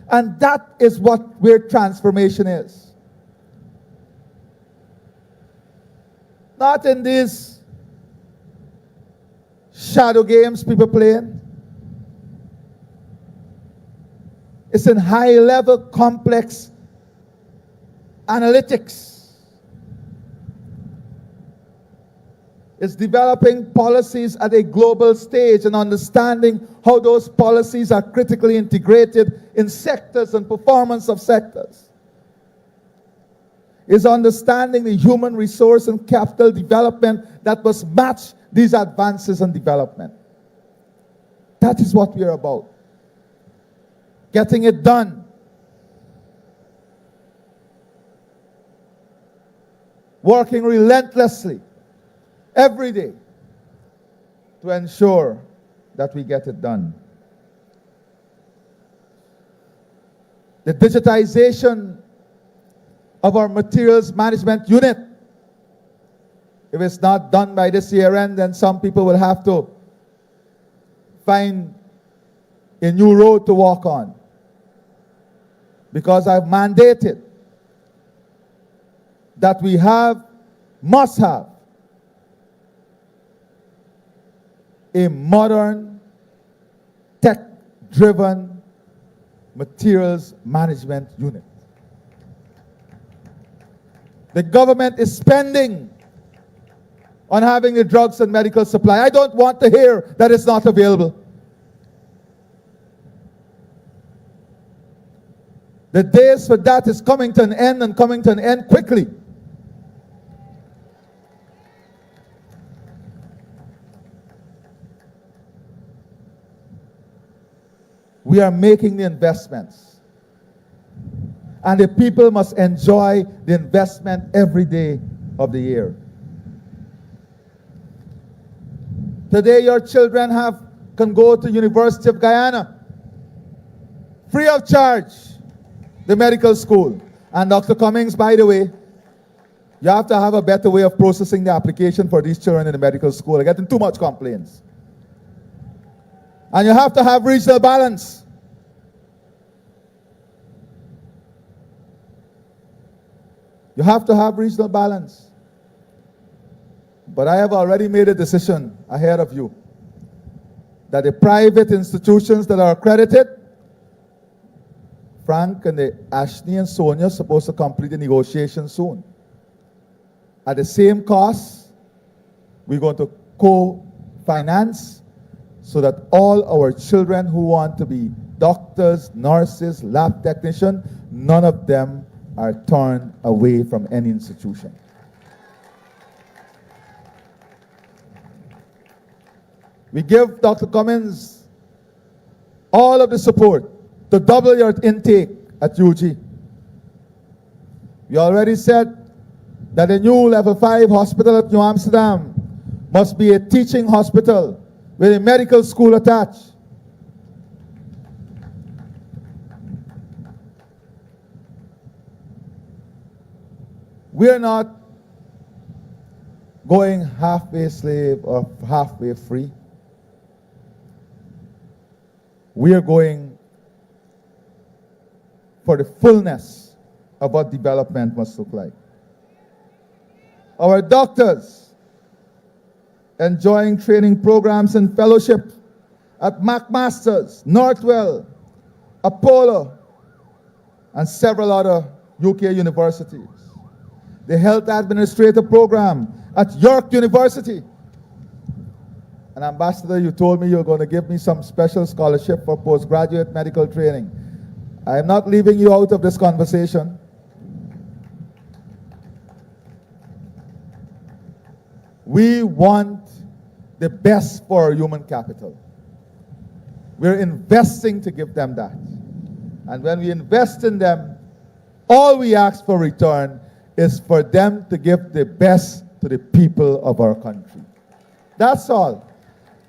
And that is where transformation is. Not in these shadow games people playing. It's in high-level, complex analytics. It's developing policies at a global stage and understanding how those policies are critically integrated in sectors and performance of sectors. It's understanding the human resource and capital development that must match these advances and development. That is what we are about. Getting it done. Working relentlessly every day to ensure that we get it done. The digitization of our materials management unit. If it's not done by this year end, then some people will have to find a new road to walk on. Because I've mandated that we must have a modern, tech-driven materials management unit. The government is spending on having the drugs and medical supply. I don't want to hear that it's not available. The days for that is coming to an end and coming to an end quickly. we are making the investments. And the people must enjoy the investment every day of the year. Today your children can go to University of Guyana, free of charge, the medical school. And Dr. Cummings, by the way, you have to have a better way of processing the application for these children in the medical school. They're getting too much complaints. And you have to have regional balance. You have to have regional balance. But I have already made a decision ahead of you that the private institutions that are accredited, Frank and the Ashley and Sonia are supposed to complete the negotiation soon. At the same cost, we're going to co-finance so that all our children who want to be doctors, nurses, lab technicians, none of them are turned away from any institution. We give Dr. Cummings all of the support to double your intake at UG. We already said that the new level 5 hospital at New Amsterdam must be a teaching hospital with a medical school attached. We're not going halfway slave or halfway free. We are going for the fullness of what development must look like. Our doctors enjoying training programs and fellowship at McMaster's, Northwell, Apollo, and several other UK universities. The Health Administrator program at York University. And Ambassador, you told me you're going to give me some special scholarship for postgraduate medical training. I am not leaving you out of this conversation. We want the best for our human capital. We're investing to give them that. And when we invest in them, all we ask for return is for them to give the best to the people of our country. That's all.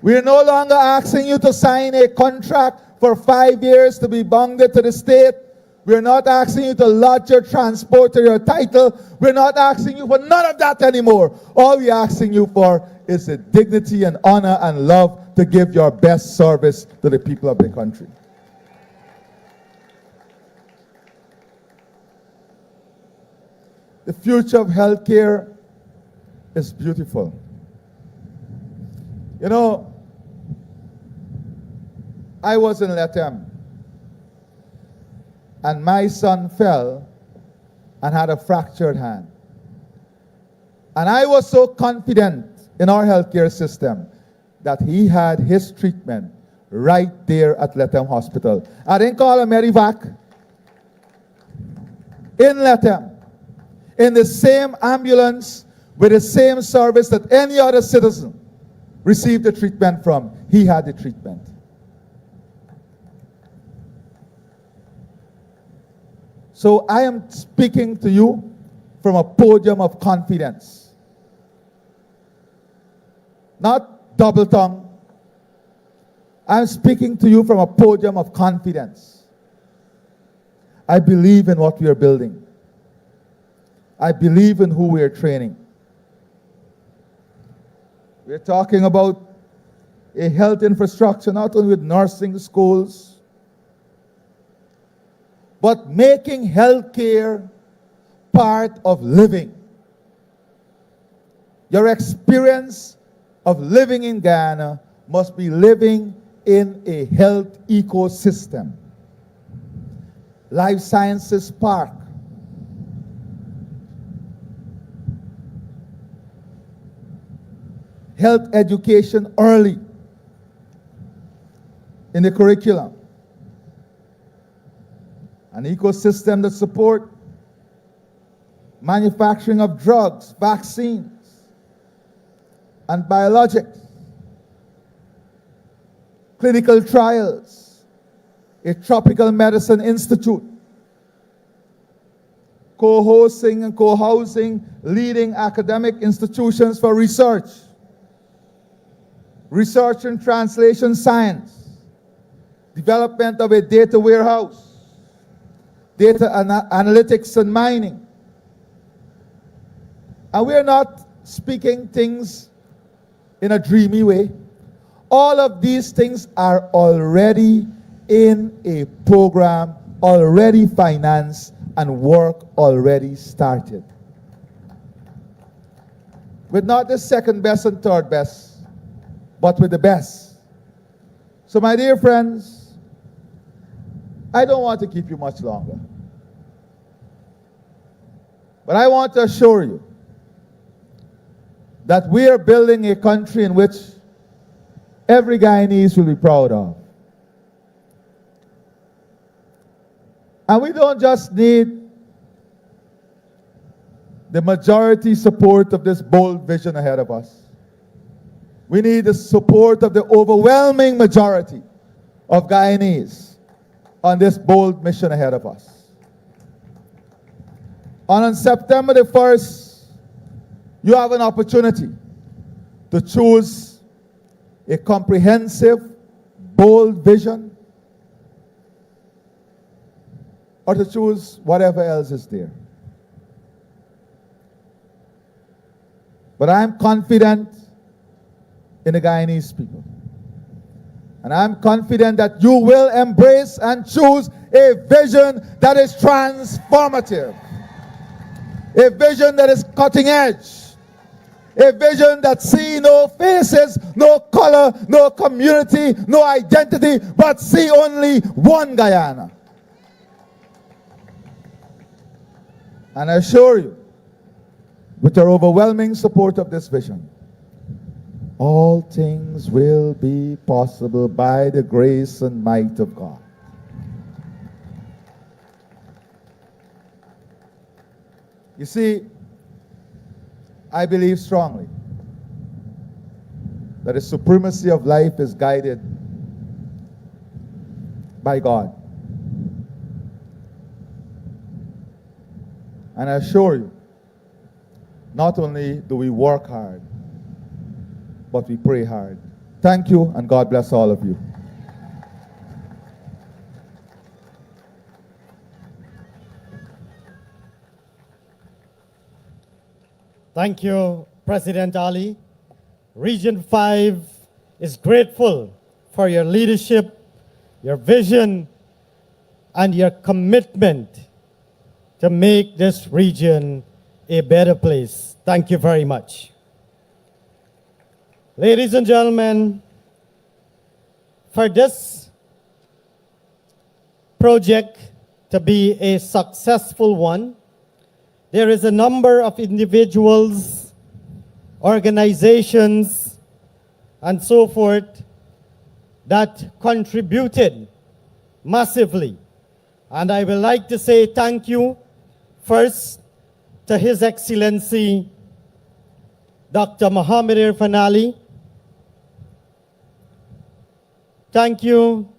We're no longer asking you to sign a contract for 5 years to be bonded to the state. We're not asking you to lodge your transport or your title. We're not asking you for none of that anymore. All we're asking you for is the dignity and honor and love to give your best service to the people of the country. The future of healthcare is beautiful. You know, I was in Latam, and my son fell and had a fractured hand. And I was so confident in our healthcare system that he had his treatment right there at Latam Hospital. I didn't call a Medivac. In Latam, in the same ambulance, with the same service that any other citizen received the treatment from, he had the treatment. So I am speaking to you from a podium of confidence. Not double tongue. I'm speaking to you from a podium of confidence. I believe in what we are building. I believe in who we are training. We're talking about a health infrastructure, not only with nursing schools, but making healthcare part of living. Your experience of living in Guyana must be living in a health ecosystem. Life Sciences Park. Health education early in the curriculum. An ecosystem that supports manufacturing of drugs, vaccines, and biologics, clinical trials, a tropical medicine institute, co-hosting and co-housing leading academic institutions for research, research and translation science, development of a data warehouse, data analytics and mining. And we're not speaking things in a dreamy way. All of these things are already in a program, already financed, and work already started. With not the second best and third best, but with the best. So my dear friends, I don't want to keep you much longer. But I want to assure you that we are building a country in which every Guyanese will be proud of. And we don't just need the majority support of this bold vision ahead of us. We need the support of the overwhelming majority of Guyanese on this bold mission ahead of us. On September the 1st, you have an opportunity to choose a comprehensive, bold vision, or to choose whatever else is there. But I'm confident in the Guyanese people. And I'm confident that you will embrace and choose a vision that is transformative, a vision that is cutting edge, a vision that see no faces, no color, no community, no identity, but see only one Guyana. And I assure you, with your overwhelming support of this vision, all things will be possible by the grace and might of God. You see, I believe strongly that the supremacy of life is guided by God. And I assure you, not only do we work hard, but we pray hard. Thank you, and God bless all of you. Thank you, President Ali. Region 5 is grateful for your leadership, your vision, and your commitment to make this region a better place. Thank you very much. Ladies and gentlemen, for this project to be a successful one, there is a number of individuals, organizations, and so forth that contributed massively. And I would like to say thank you first to His Excellency Dr. Mohamed Irfaan. Thank you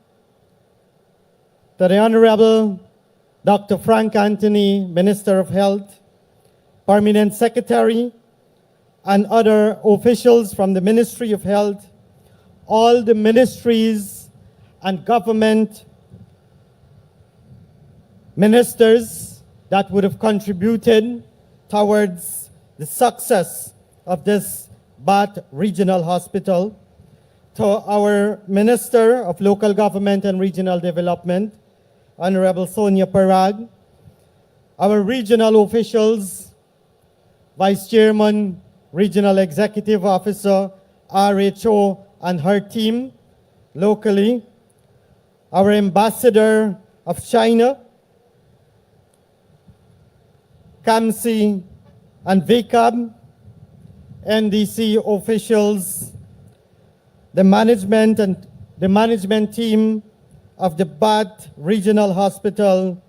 to the Honorable Dr. Frank Anthony, Minister of Health, Permanent Secretary, and other officials from the Ministry of Health, all the ministries and government ministers that would have contributed towards the success of this Bath Regional Hospital, to our Minister of Local Government and Regional Development, Honorable Sonia Parag, our regional officials, Vice Chairman, Regional Executive Officer, RHO and her team locally, our Ambassador of China, KAMSI and VCAB, NDC officials, the management team of the Bath Regional Hospital,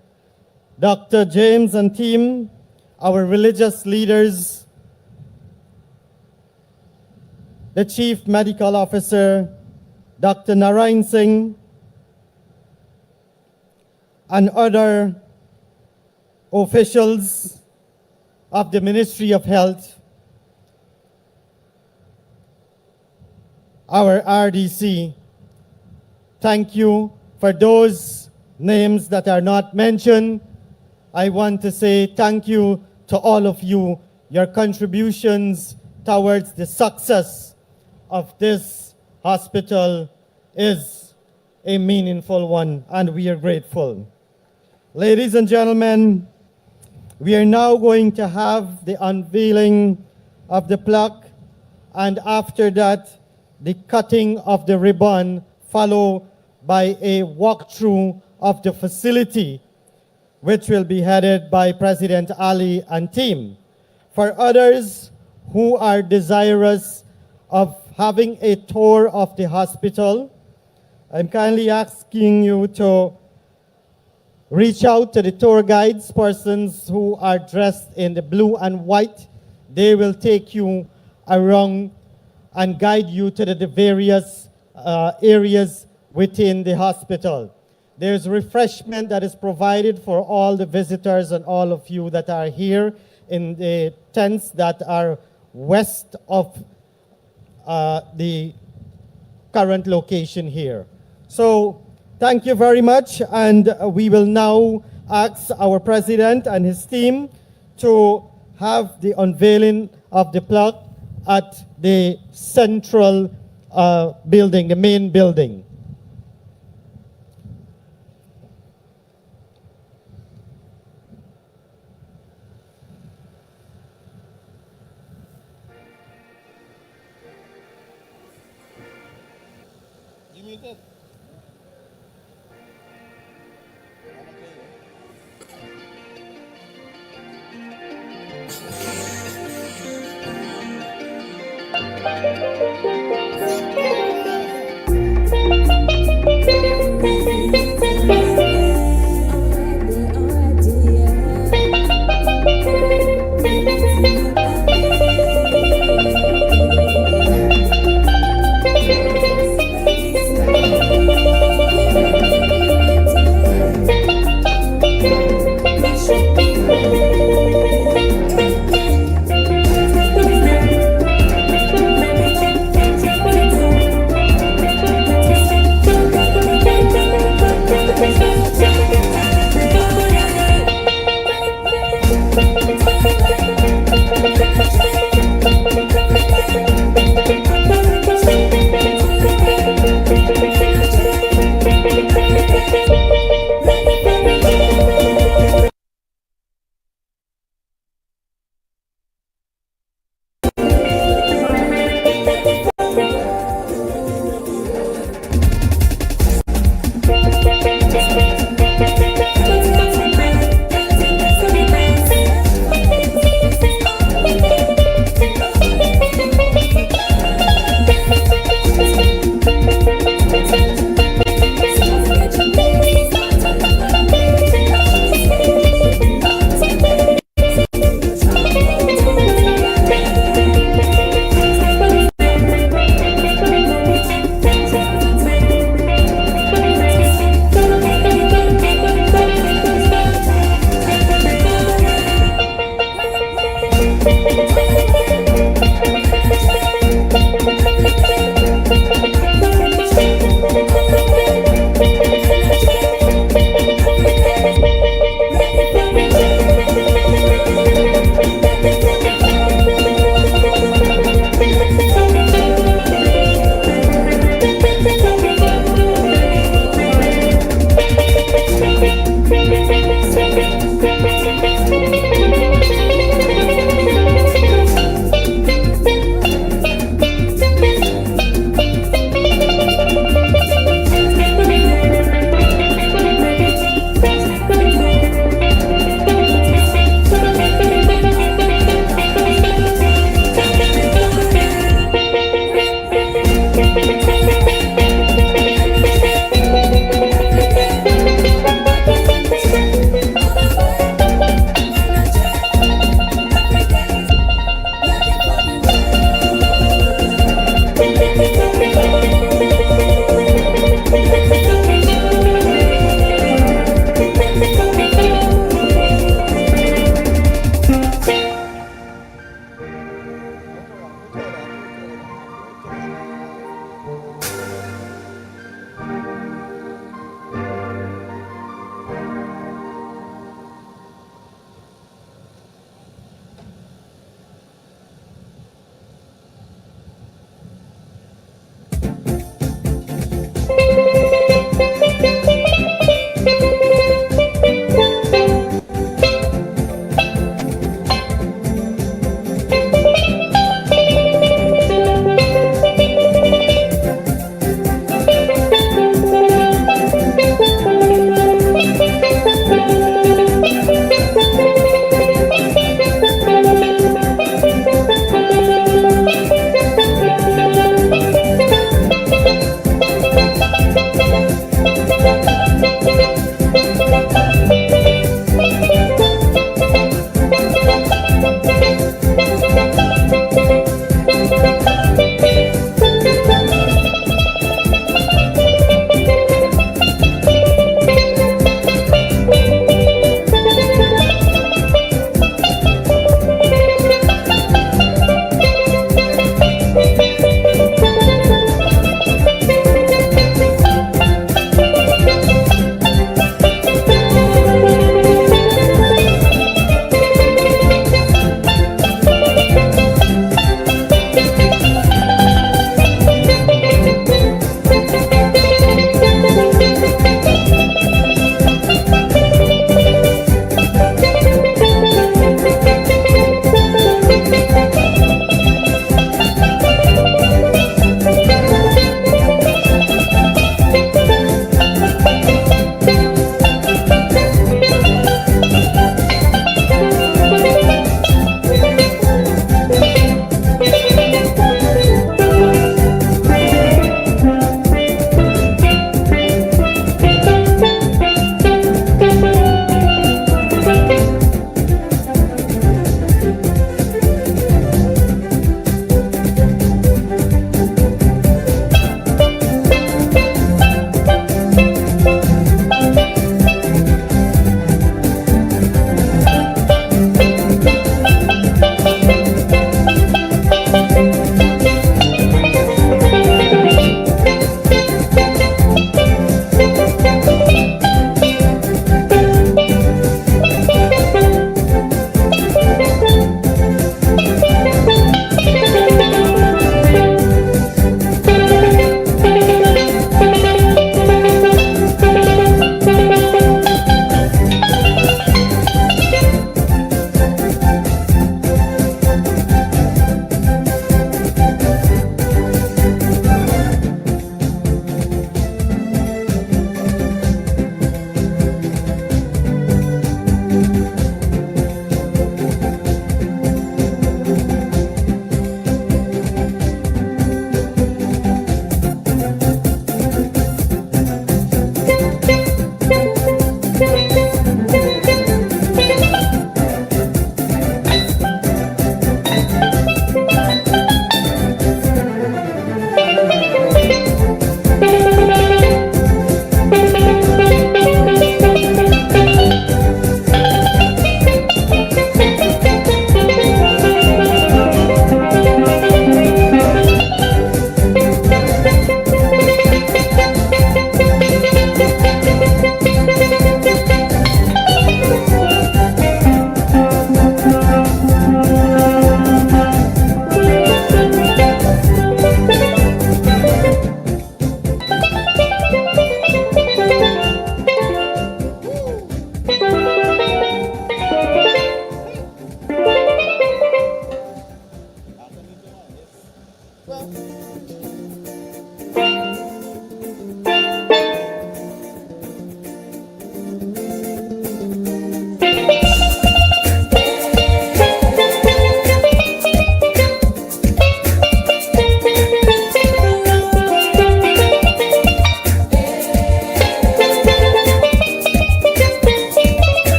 Dr. James and team, our religious leaders, the Chief Medical Officer, Dr. Narayan Singh, and other officials of the Ministry of Health, our RDC. Thank you. For those names that are not mentioned, I want to say thank you to all of you. Your contributions towards the success of this hospital is a meaningful one, and we are grateful. Ladies and gentlemen, we are now going to have the unveiling of the plaque, and after that, the cutting of the ribbon, followed by a walkthrough of the facility, which will be headed by President Ali and team. For others who are desirous of having a tour of the hospital, I'm kindly asking you to reach out to the tour guides, persons who are dressed in the blue and white. They will take you around and guide you to the various areas within the hospital. There's refreshment that is provided for all the visitors and all of you that are here in the tents that are west of the current location here. So thank you very much, and we will now ask our president and his team to have the unveiling of the plaque at the central building, the main building.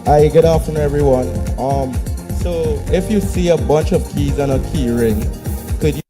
Hi, good afternoon, everyone. So if you see a bunch of keys on a key ring, could you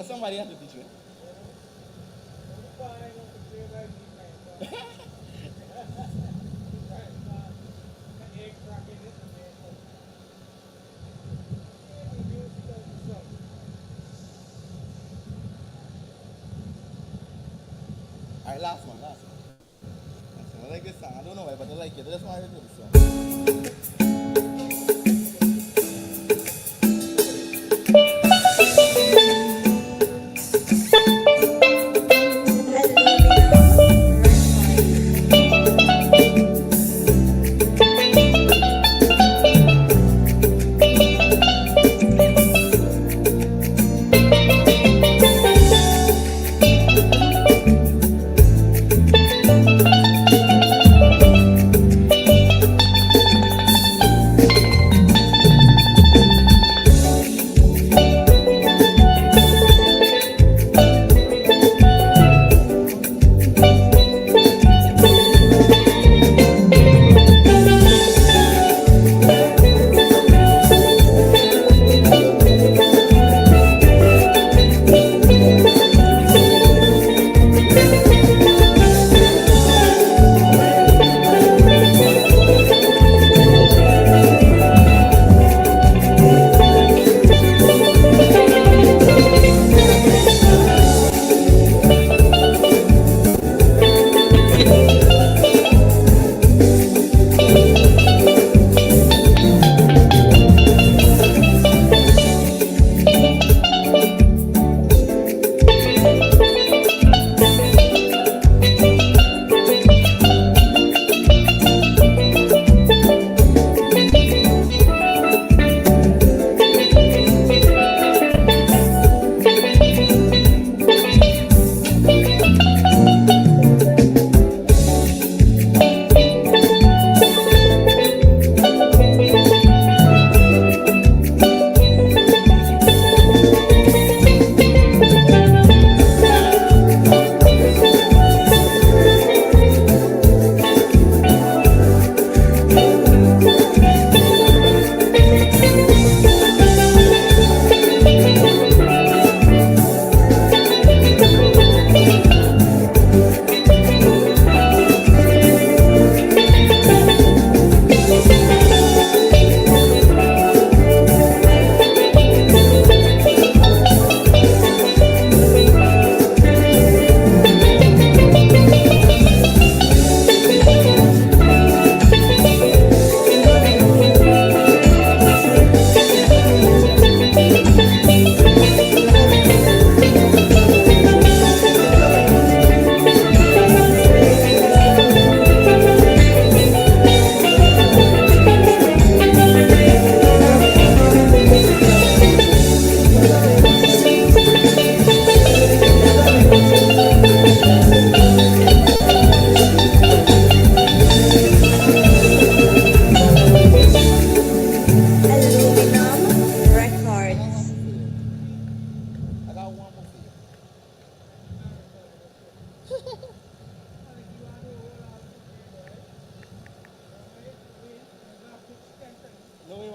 Somebody have to teach me. Alright, last one. I like this song. I don't know why, but I like it. I just want to do this song.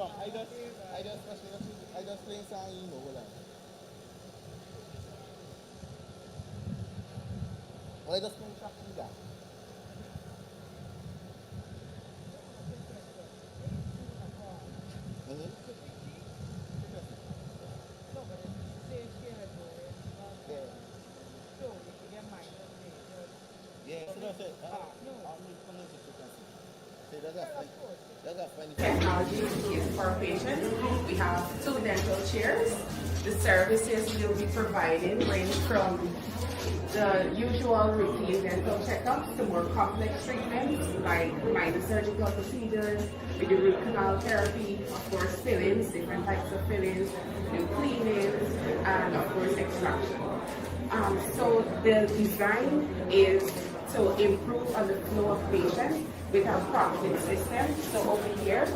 No, I just playing song, you know, hold on. Well, I just playing track with that. Yeah, so that's it. Technology is for patients. We have 2 dental chairs. The services we'll be providing range from the usual routine dental checkups to more complex treatments like minor surgical procedures, with the root canal therapy, of course fillings, different types of fillings, new cleanings, and of course extraction. So the design is to improve on the flow of patients with our prompting system. So over here,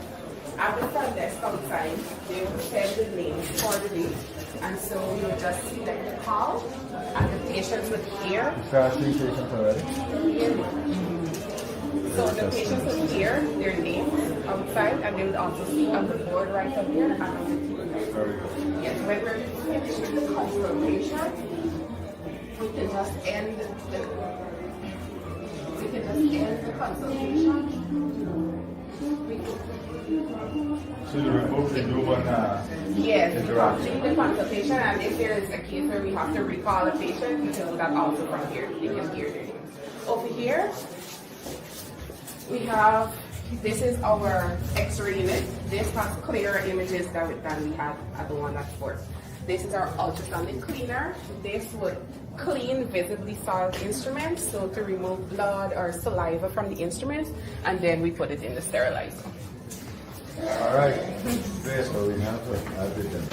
at the front desk outside, they will send the names for the day. And so you'll just select the call, and the patients will hear. Start seeing patients already? So the patients will hear their names outside, and they will also see on the board right up here and on the TV. Very good. Yes, when we're finished with the consultation, we can just end the consultation. So you remove the human Yes, interaction. complete the consultation, and if there is a case where we have to recall a patient, we can do that also from here. You can hear their names. Over here, we have, this is our X-ray unit. This has clearer images than we had at the one at Fort. This is our ultrasonic cleaner. This would clean visibly soiled instruments, so to remove blood or saliva from the instruments, and then we put it in the sterilizer. All right. Great. So we have everything.